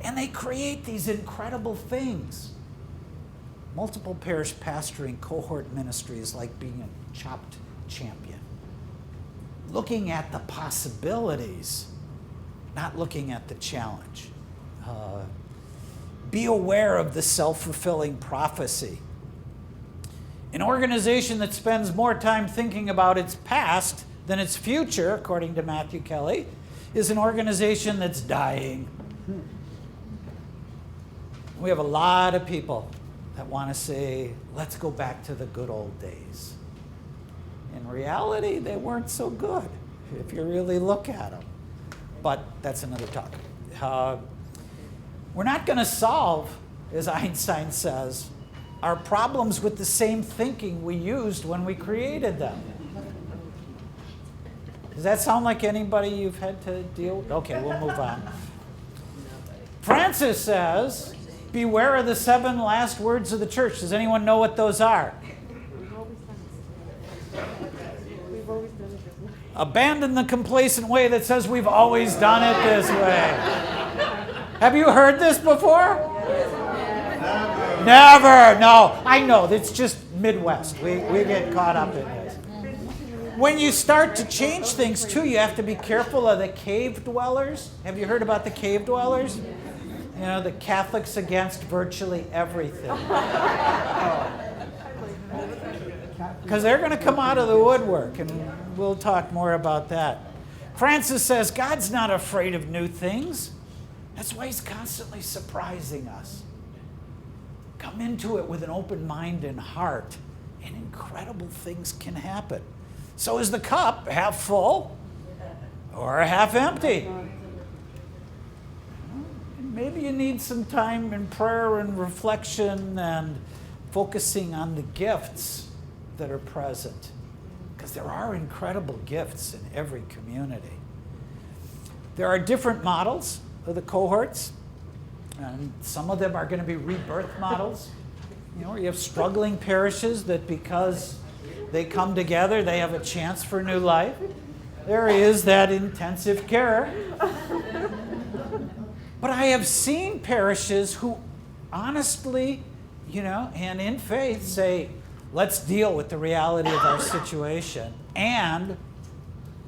And they create these incredible things. Multiple parish pastoring cohort ministry is like being a chopped champion. Looking at the possibilities, not looking at the challenge. Be aware of the self-fulfilling prophecy. An organization that spends more time thinking about its past than its future, according to Matthew Kelly, is an organization that's dying. We have a lot of people that want to say, let's go back to the good old days. In reality, they weren't so good, if you really look at them. But that's another talk. We're not going to solve, as Einstein says, our problems with the same thinking we used when we created them. Does that sound like anybody you've had to deal with? Okay, we'll move on. Francis says, beware of the 7 last words of the church. Does anyone know what those are? Abandon the complacent way that says we've always done it this way. Have you heard this before? Never. No, I know. It's just Midwest. We get caught up in this. When you start to change things, too, you have to be careful of the cave dwellers. Have you heard about the cave dwellers? The Catholics against virtually everything. Because they're going to come out of the woodwork, and we'll talk more about that. Francis says, God's not afraid of new things. That's why he's constantly surprising us. Come into it with an open mind and heart, and incredible things can happen. So is the cup half full or half empty? Maybe you need some time in prayer and reflection and focusing on the gifts that are present. Because there are incredible gifts in every community. There are different models of the cohorts. And some of them are going to be rebirth models. You have struggling parishes that because they come together, they have a chance for new life. There is that intensive care. But I have seen parishes who honestly, and in faith say, let's deal with the reality of our situation and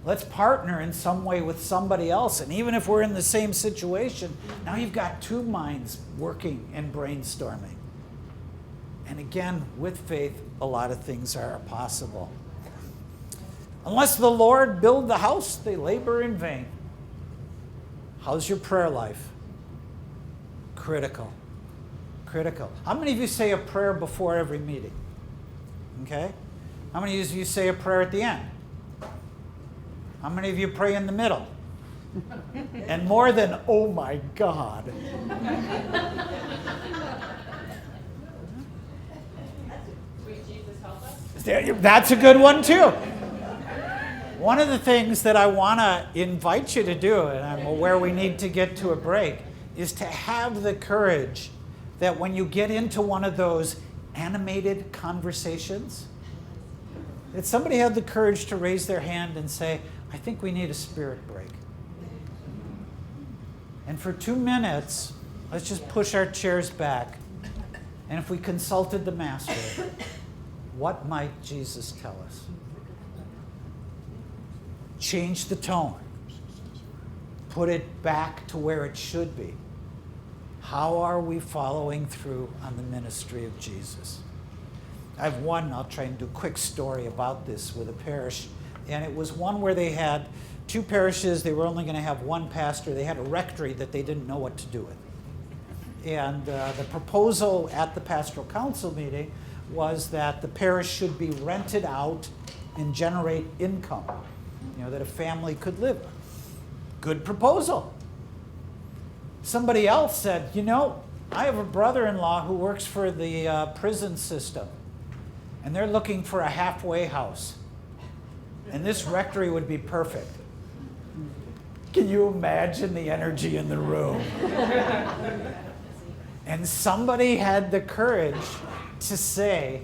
let's partner in some way with somebody else. And even if we're in the same situation, now you've got 2 minds working and brainstorming. And again, with faith, a lot of things are possible. Unless the Lord build the house, they labor in vain. How's your prayer life? Critical. How many of you say a prayer before every meeting? Okay? How many of you say a prayer at the end? How many of you pray in the middle? And more than, oh my God. That's a good one too. One of the things that I want to invite you to do, and I'm aware we need to get to a break, is to have the courage that when you get into one of those animated conversations, That somebody had the courage to raise their hand and say, I think we need a spirit break. And for 2 minutes, let's just push our chairs back. And if we consulted the Master, what might Jesus tell us? Change the tone. Put it back to where it should be. How are we following through on the ministry of Jesus? I have one, I'll try and do a quick story about this with a parish. And it was one where they had 2 parishes. They were only going to have 1 pastor. They had a rectory that they didn't know what to do with. And the proposal at the pastoral council meeting was that the parish should be rented out and generate income, that a family could live. Good proposal. Somebody else said, I have a brother-in-law who works for the prison system, and they're looking for a halfway house. And this rectory would be perfect. Can you imagine the energy in the room? And somebody had the courage to say,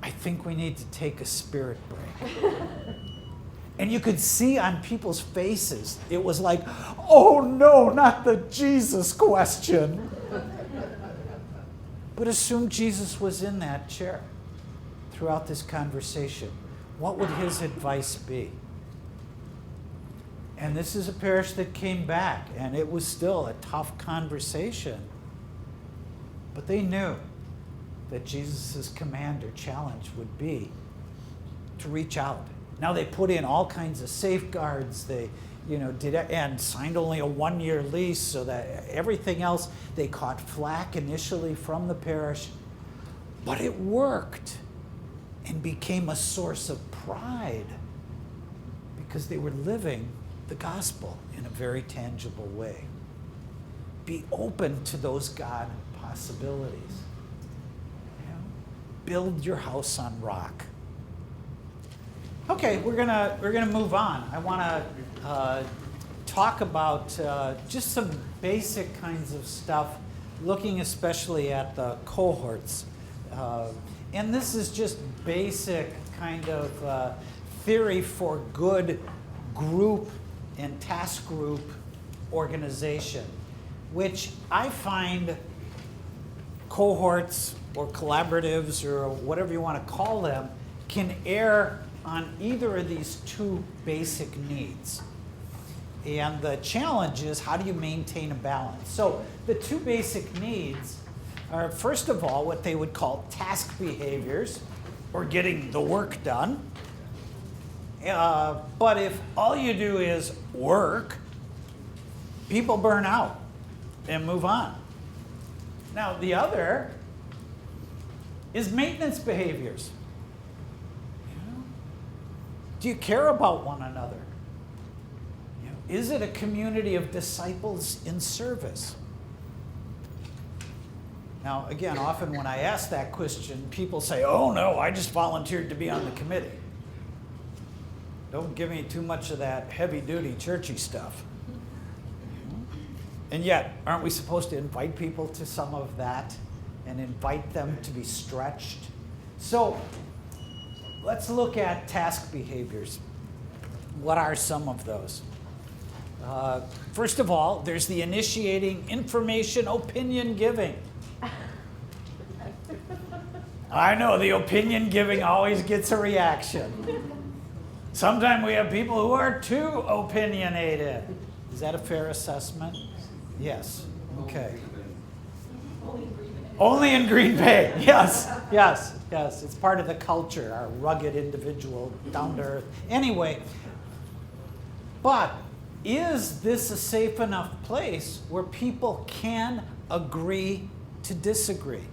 I think we need to take a spirit break. And you could see on people's faces, it was like, oh no, not the Jesus question. But assume Jesus was in that chair throughout this conversation. What would his advice be? And this is a parish that came back, and it was still a tough conversation. But they knew that Jesus' command or challenge would be to reach out. Now they put in all kinds of safeguards. They, did it and signed only a 1-year lease, so that everything else, they caught flack initially from the parish. But it worked and became a source of pride because they were living the gospel in a very tangible way. Be open to those God possibilities. Build your house on rock. Okay, we're gonna move on. I want to talk about just some basic kinds of stuff, looking especially at the cohorts. And this is just basic kind of theory for good group and task group organization, which I find cohorts or collaboratives or whatever you want to call them can err on either of these 2 basic needs. And the challenge is, how do you maintain a balance? So the 2 basic needs are, first of all, what they would call task behaviors, or getting the work done. But if all you do is work, people burn out and move on. Now, the other is maintenance behaviors. Do you care about one another? Is it a community of disciples in service? Now, again, often when I ask that question, people say, oh no, I just volunteered to be on the committee. Don't give me too much of that heavy-duty churchy stuff. And yet, aren't we supposed to invite people to some of that and invite them to be stretched? So, let's look at task behaviors. What are some of those? First of all, there's the initiating information opinion giving. I know the opinion giving always gets a reaction. Sometimes we have people who are too opinionated. Is that a fair assessment? Yes. Okay. Only in Green Bay. Yes. It's part of the culture, our rugged individual, down to earth. Anyway, but is this a safe enough place where people can agree to disagree?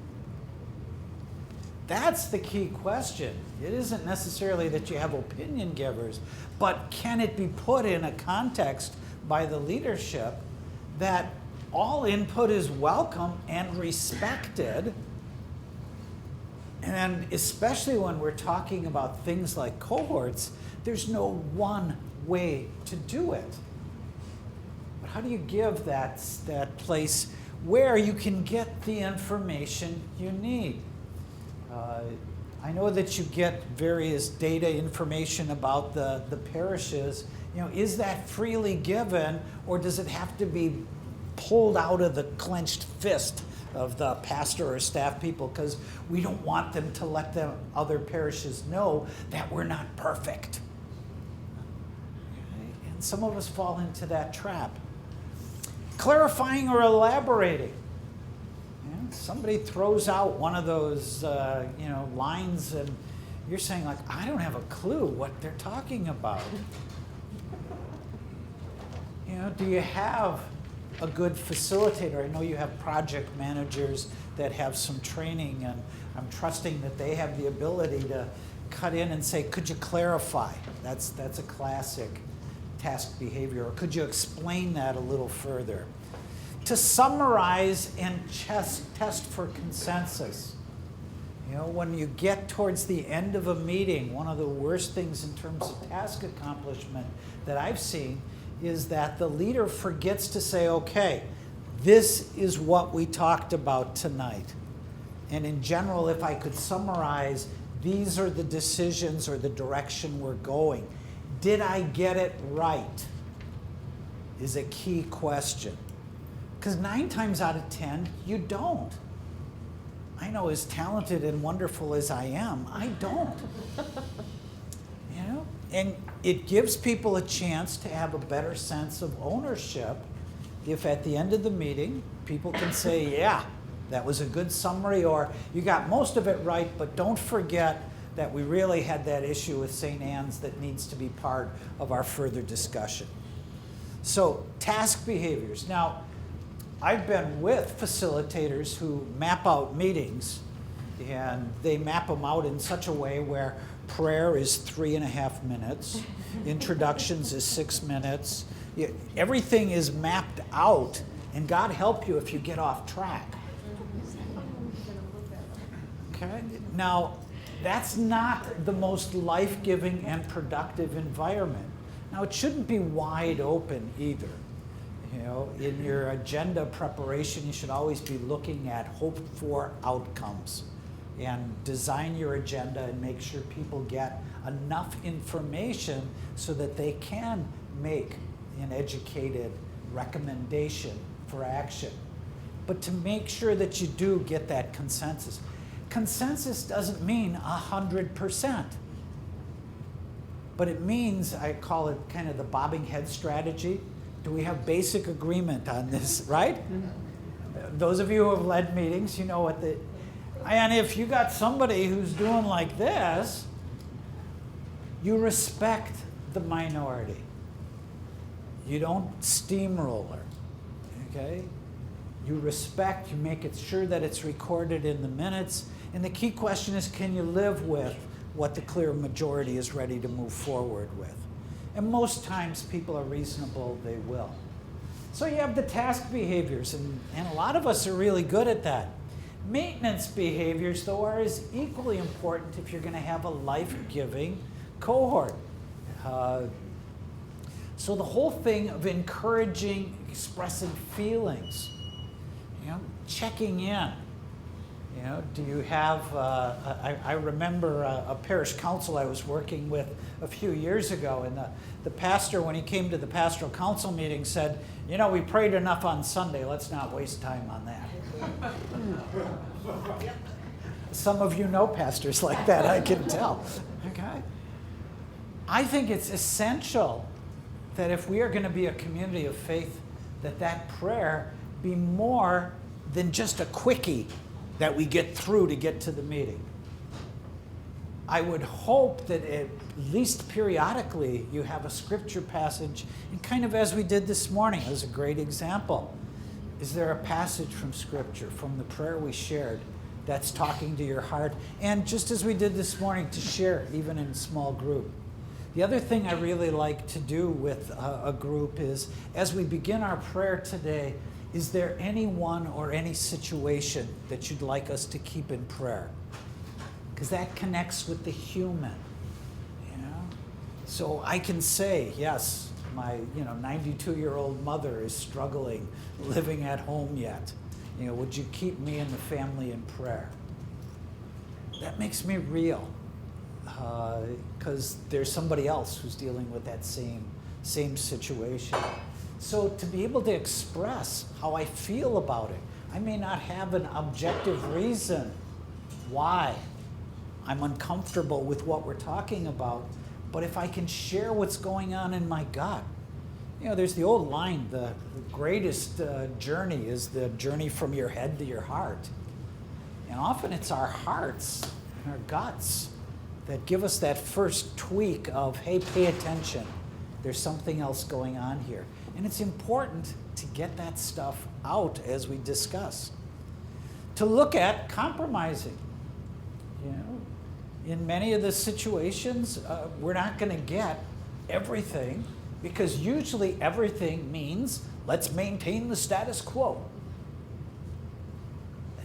That's the key question. It isn't necessarily that you have opinion givers, but can it be put in a context by the leadership that all input is welcome and respected? And especially when we're talking about things like cohorts, there's no one way to do it. But how do you give that place where you can get the information you need? I know that you get various data information about the parishes. You know, is that freely given, or does it have to be pulled out of the clenched fist of the pastor or staff people, because we don't want them to let the other parishes know that we're not perfect. Okay? And some of us fall into that trap. Clarifying or elaborating. Yeah, somebody throws out one of those lines, and you're saying, like, I don't have a clue what they're talking about. You know, do you have a good facilitator? I know you have project managers that have some training, and I'm trusting that they have the ability to cut in and say, could you clarify? That's a classic task behavior. Or could you explain that a little further? To summarize and test for consensus. You know, when you get towards the end of a meeting, one of the worst things in terms of task accomplishment that I've seen is that the leader forgets to say, okay, this is what we talked about tonight. And in general, if I could summarize, these are the decisions or the direction we're going. Did I get it right? Is a key question. Because 9 times out of 10, you don't. I know, as talented and wonderful as I am, I don't. You know? And it gives people a chance to have a better sense of ownership if at the end of the meeting, people can say, yeah, that was a good summary, or you got most of it right, but don't forget that we really had that issue with St. Anne's that needs to be part of our further discussion. So, task behaviors. Now, I've been with facilitators who map out meetings, and they map them out in such a way where prayer is 3.5 minutes, introductions is 6 minutes. Everything is mapped out, and God help you if you get off track. Okay? Now, that's not the most life-giving and productive environment. Now, it shouldn't be wide open either. You know, in your agenda preparation, you should always be looking at hoped-for outcomes, and design your agenda and make sure people get enough information so that they can make an educated recommendation for action. But to make sure that you do get that consensus. Consensus doesn't mean 100%. But it means, I call it kind of the bobbing head strategy. Do we have basic agreement on this, right? Those of you who have led meetings, you know what the... And if you got somebody who's doing like this, you respect the minority. You don't steamroller, okay? You respect, you make it sure that it's recorded in the minutes. And the key question is, can you live with what the clear majority is ready to move forward with? And most times people are reasonable, they will. So you have the task behaviors, and a lot of us are really good at that. Maintenance behaviors, though, are as equally important if you're going to have a life-giving cohort. So the whole thing of encouraging, expressing feelings, you know, checking in. You know, do you have, I remember a parish council I was working with a few years ago, and the pastor, when he came to the pastoral council meeting, said, you know, we prayed enough on Sunday, let's not waste time on that. Some of you know pastors like that, I can tell. Okay? I think it's essential that if we are going to be a community of faith, that prayer be more than just a quickie that we get through to get to the meeting. I would hope that at least periodically you have a scripture passage, and kind of as we did this morning, it was a great example. Is there a passage from Scripture, from the prayer we shared, that's talking to your heart? And just as we did this morning, to share, even in a small group. The other thing I really like to do with a group is, as we begin our prayer today, is there anyone or any situation that you'd like us to keep in prayer? Because that connects with the human, you know? So I can say, yes, my 92-year-old mother is struggling, living at home yet. You know, would you keep me and the family in prayer? makes me real, because there's somebody else who's dealing with that same situation. So to be able to express how I feel about it, I may not have an objective reason why I'm uncomfortable with what we're talking about, but if I can share what's going on in my gut. You know, there's the old line, the greatest journey is the journey from your head to your heart. And often it's our hearts and our guts that give us that first tweak of, hey, pay attention. There's something else going on here. And it's important to get that stuff out as we discuss. To look at compromising. You know, in many of the situations, we're not going to get everything, because usually everything means let's maintain the status quo.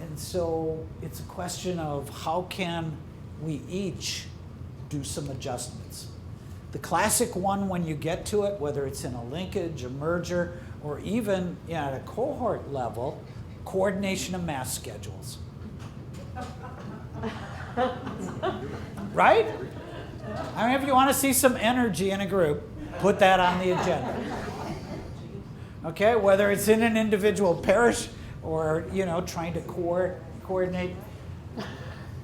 And so it's a question of how can we each do some adjustments. The classic one when you get to it, whether it's in a linkage, a merger, or even at a cohort level, coordination of mass schedules. Right? I mean, if you want to see some energy in a group, put that on the agenda. Okay, whether it's in an individual parish or, you know, trying to coordinate.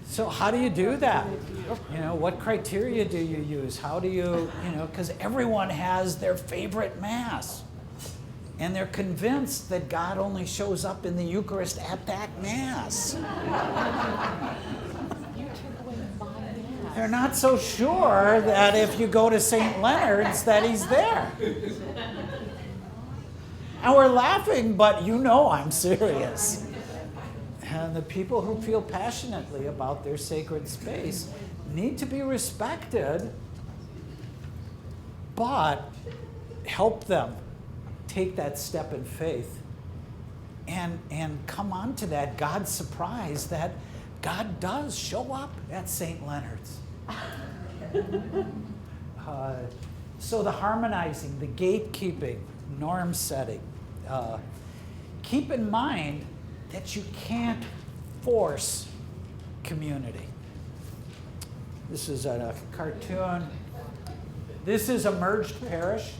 So how do you do that? You know, what criteria do you use? How do you know, because everyone has their favorite mass. And they're convinced that God only shows up in the Eucharist at that mass. They're not so sure that if you go to St. Leonard's that he's there. And we're laughing, but you know I'm serious. And the people who feel passionately about their sacred space need to be respected, but help them take that step in faith and come on to that God's surprise that God does show up at St. Leonard's. So the harmonizing, the gatekeeping, norm setting. Keep in mind that you can't force community. This is a cartoon. This is a merged parish.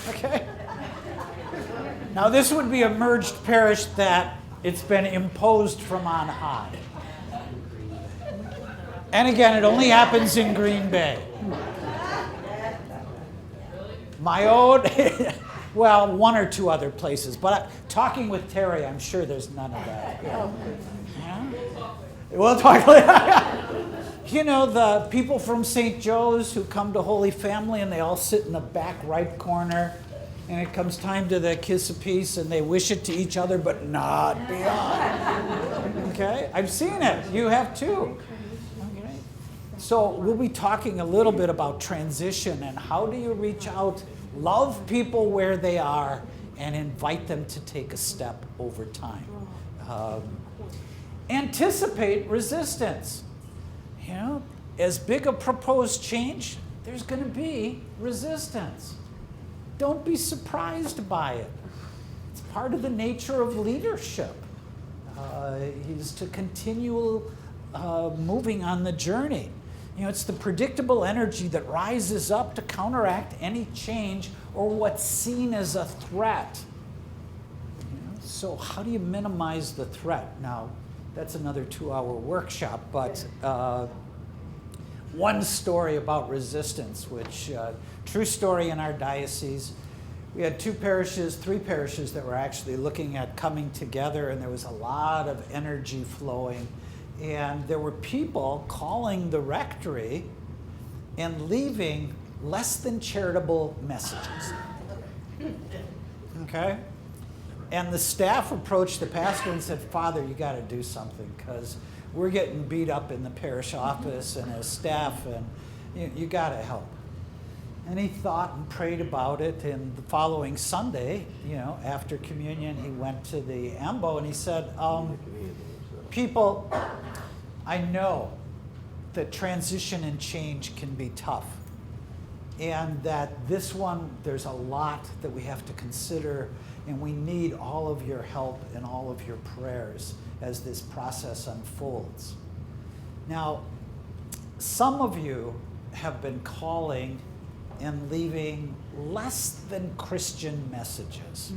Okay? Now this would be a merged parish that it's been imposed from on high. And again, it only happens in Green Bay. My own, well, one or two other places. But talking with Terry, I'm sure there's none of that. Yeah? We'll talk later. You know, the people from St. Joe's who come to Holy Family and they all sit in the back right corner. And it comes time to the kiss of peace and they wish it to each other, but not beyond. Okay? I've seen it. You have too. Okay? So we'll be talking a little bit about transition and how do you reach out, love people where they are, and invite them to take a step over time. Anticipate resistance. You know, as big a proposed change, there's going to be resistance. Don't be surprised by it. It's part of the nature of leadership. Is to continue moving on the journey. You know, it's the predictable energy that rises up to counteract any change or what's seen as a threat. You know, so how do you minimize the threat? Now, that's another 2-hour workshop, but one story about resistance, which true story in our diocese. We had 3 parishes that were actually looking at coming together, and there was a lot of energy flowing. And there were people calling the rectory and leaving less than charitable messages. Okay? And the staff approached the pastor and said, Father, you got to do something because we're getting beat up in the parish office and as staff, and you got to help. And he thought and prayed about it, and the following Sunday, you know, after communion, he went to the AMBO and he said, people, I know that transition and change can be tough, and that this one, there's a lot that we have to consider And we need all of your help and all of your prayers as this process unfolds. Now, some of you have been calling and leaving less than Christian messages.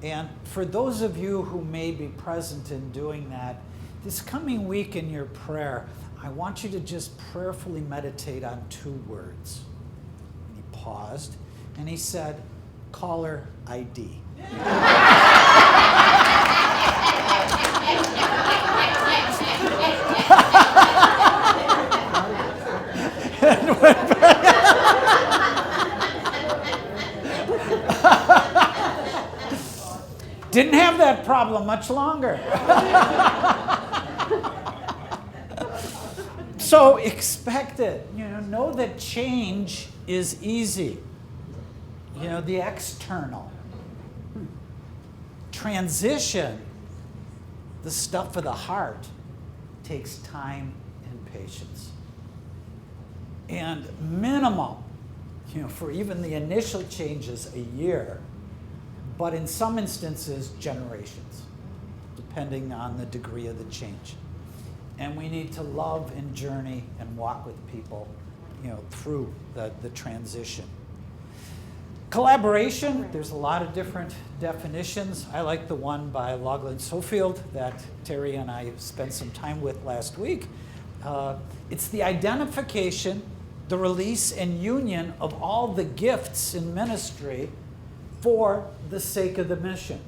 And for those of you who may be present in doing that, this coming week in your prayer, I want you to just prayerfully meditate on 2 words. He paused and he said, caller ID. Didn't have that problem much longer. So expect it. Know that change is easy. The external. Transition, the stuff of the heart, takes time and patience. And minimum, for even the initial changes, a year, but in some instances, generations, depending on the degree of the change. And we need to love and journey and walk with people, through the transition. Collaboration, there's a lot of different definitions. I like the one by Lachlan Sofield that Terry and I spent some time with last week. It's the identification, the release and union of all the gifts in ministry for the sake of the mission.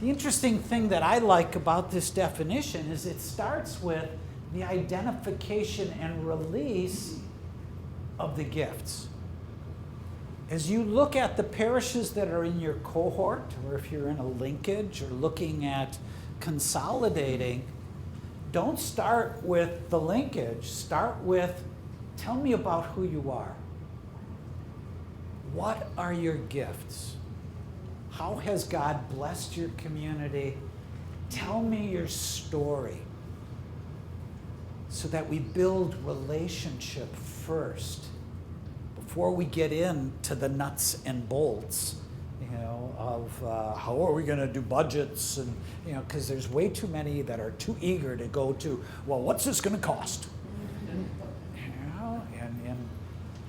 The interesting thing that I like about this definition is it starts with the identification and release of the gifts. As you look at the parishes that are in your cohort, or if you're in a linkage or looking at consolidating, don't start with the linkage. Start with, tell me about who you are. What are your gifts? How has God blessed your community? Tell me your story so that we build relationship first before we get into the nuts and bolts, of how are we going to do budgets, and because there's way too many that are too eager to go to, well, what's this going to cost?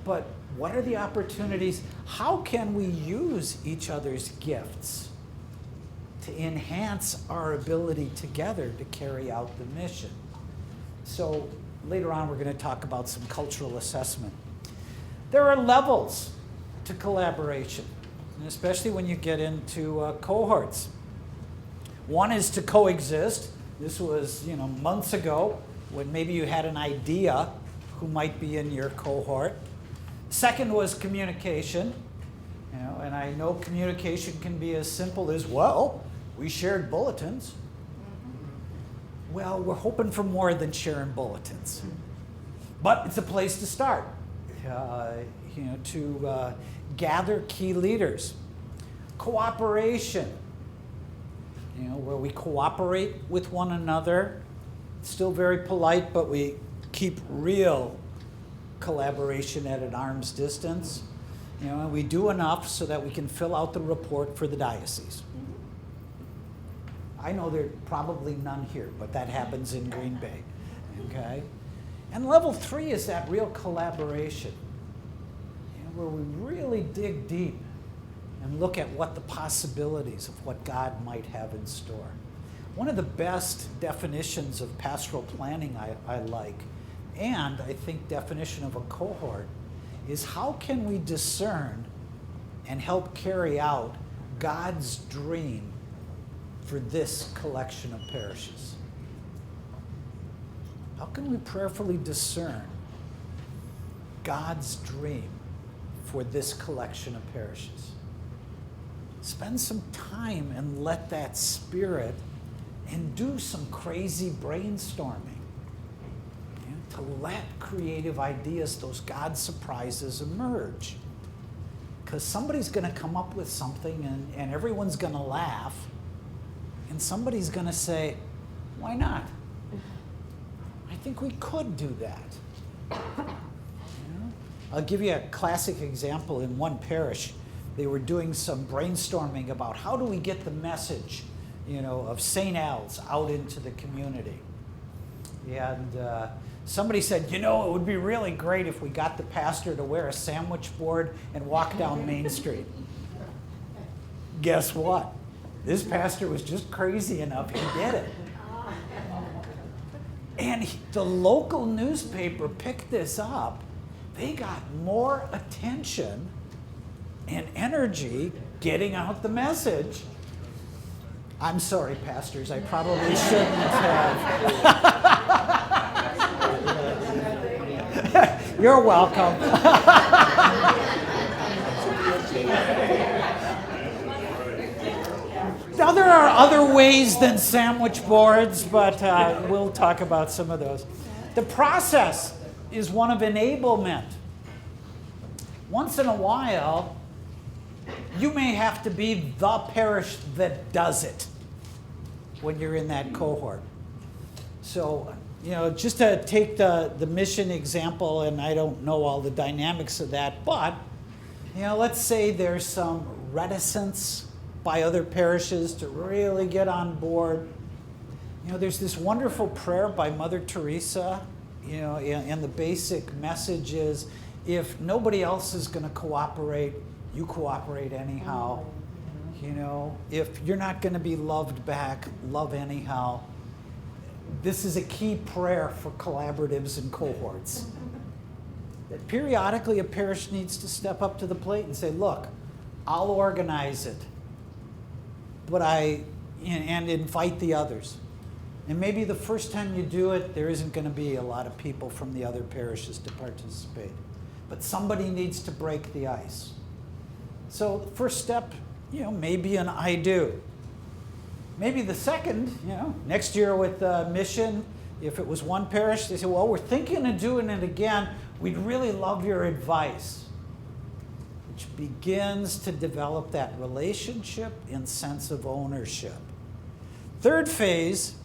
But what are the opportunities? How can we use each other's gifts to enhance our ability together to carry out the mission? So later on, we're going to talk about some cultural assessment. There are levels to collaboration, and especially when you get into cohorts. One is to coexist. This was, months ago when maybe you had an idea who might be in your cohort. Second was communication. And I know communication can be as simple as, well, we shared bulletins. Well, we're hoping for more than sharing bulletins. But it's a place to start. To gather key leaders. Cooperation, where we cooperate with one another. Still very polite, but we keep real collaboration at an arm's distance. And we do enough so that we can fill out the report for the diocese. I know there are probably none here, but that happens in Green Bay. Okay? And level 3 is that real collaboration, where we really dig deep and look at what the possibilities of what God might have in store. One of the best definitions of pastoral planning I like, and I think definition of a cohort, is how can we discern and help carry out God's dream for this collection of parishes? How can we prayerfully discern God's dream for this collection of parishes? Spend some time and let that spirit and do some crazy brainstorming. To let creative ideas, those God surprises, emerge. Because somebody's going to come up with something and everyone's going to laugh, and somebody's going to say, why not? I think we could do that. I'll give you a classic example in one parish. they were doing some brainstorming about how do we get the message, of St. Al's out into the community. And somebody said, it would be really great if we got the pastor to wear a sandwich board and walk down Main Street. Guess what? This pastor was just crazy enough, he did it. And the local newspaper picked this up. They got more attention and energy getting out the message. I'm sorry, pastors, I probably shouldn't have. You're welcome. Now, there are other ways than sandwich boards, but we'll talk about some of those. The process is one of enablement. Once in a while, you may have to be the parish that does it when you're in that cohort. So, just to take the mission example, and I don't know all the dynamics of that, but, let's say there's some reticence by other parishes to really get on board. There's this wonderful prayer by Mother Teresa, and the basic message is, if nobody else is going to cooperate, you cooperate anyhow. If you're not going to be loved back, love anyhow. This is a key prayer for collaboratives and cohorts. That periodically a parish needs to step up to the plate and say, look, I'll organize it, but and invite the others. And maybe the first time you do it, there isn't going to be a lot of people from the other parishes to participate. But somebody needs to break the ice. So the first step, maybe an I do. Maybe the second, next year with the mission, if it was one parish, they say, well, we're thinking of doing it again. We'd really love your advice. Which begins to develop that relationship and sense of ownership. Third phase,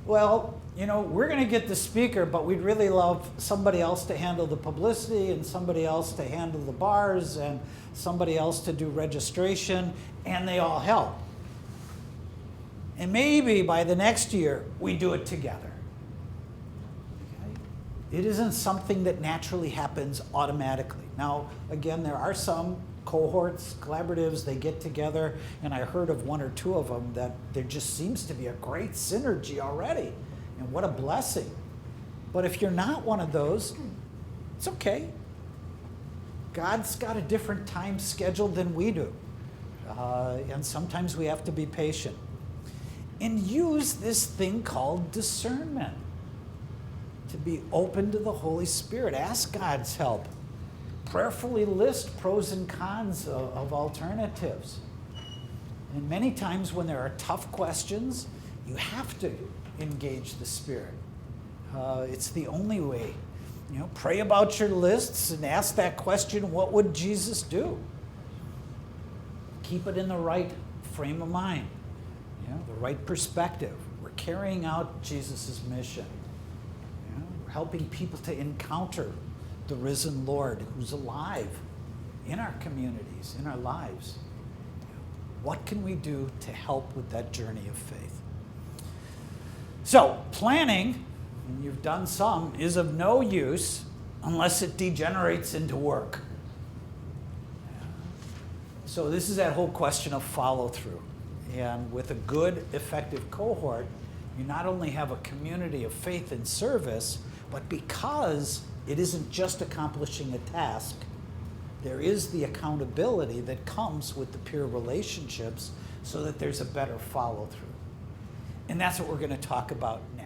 well, we're going to get the speaker, but we'd really love somebody else to handle the publicity and somebody else to handle the bars and somebody else to do registration, and they all help. And maybe by the next year, we do it together. Okay? It isn't something that naturally happens automatically. Now, again, there are some cohorts, collaboratives, they get together, and I heard of one or two of them that there just seems to be a great synergy already. And what a blessing. But if you're not one of those, it's okay. God's got a different time schedule than we do. And sometimes we have to be patient. And use this thing called discernment. To be open to the Holy Spirit. Ask God's help. Prayerfully list pros and cons of alternatives. And many times when there are tough questions, you have to engage the Spirit. It's the only way. Pray about your lists and ask that question, what would Jesus do? Keep it in the right frame of mind, the right perspective. We're carrying out Jesus' mission. We're helping people to encounter the risen Lord who's alive in our communities, in our lives. What can we do to help with that journey of faith? So, planning, and you've done some, is of no use unless it degenerates into work. So this is that whole question of follow-through. And with a good, effective cohort, you not only have a community of faith and service, but because it isn't just accomplishing a task, there is the accountability that comes with the peer relationships so that there's a better follow-through. And that's what we're going to talk about next.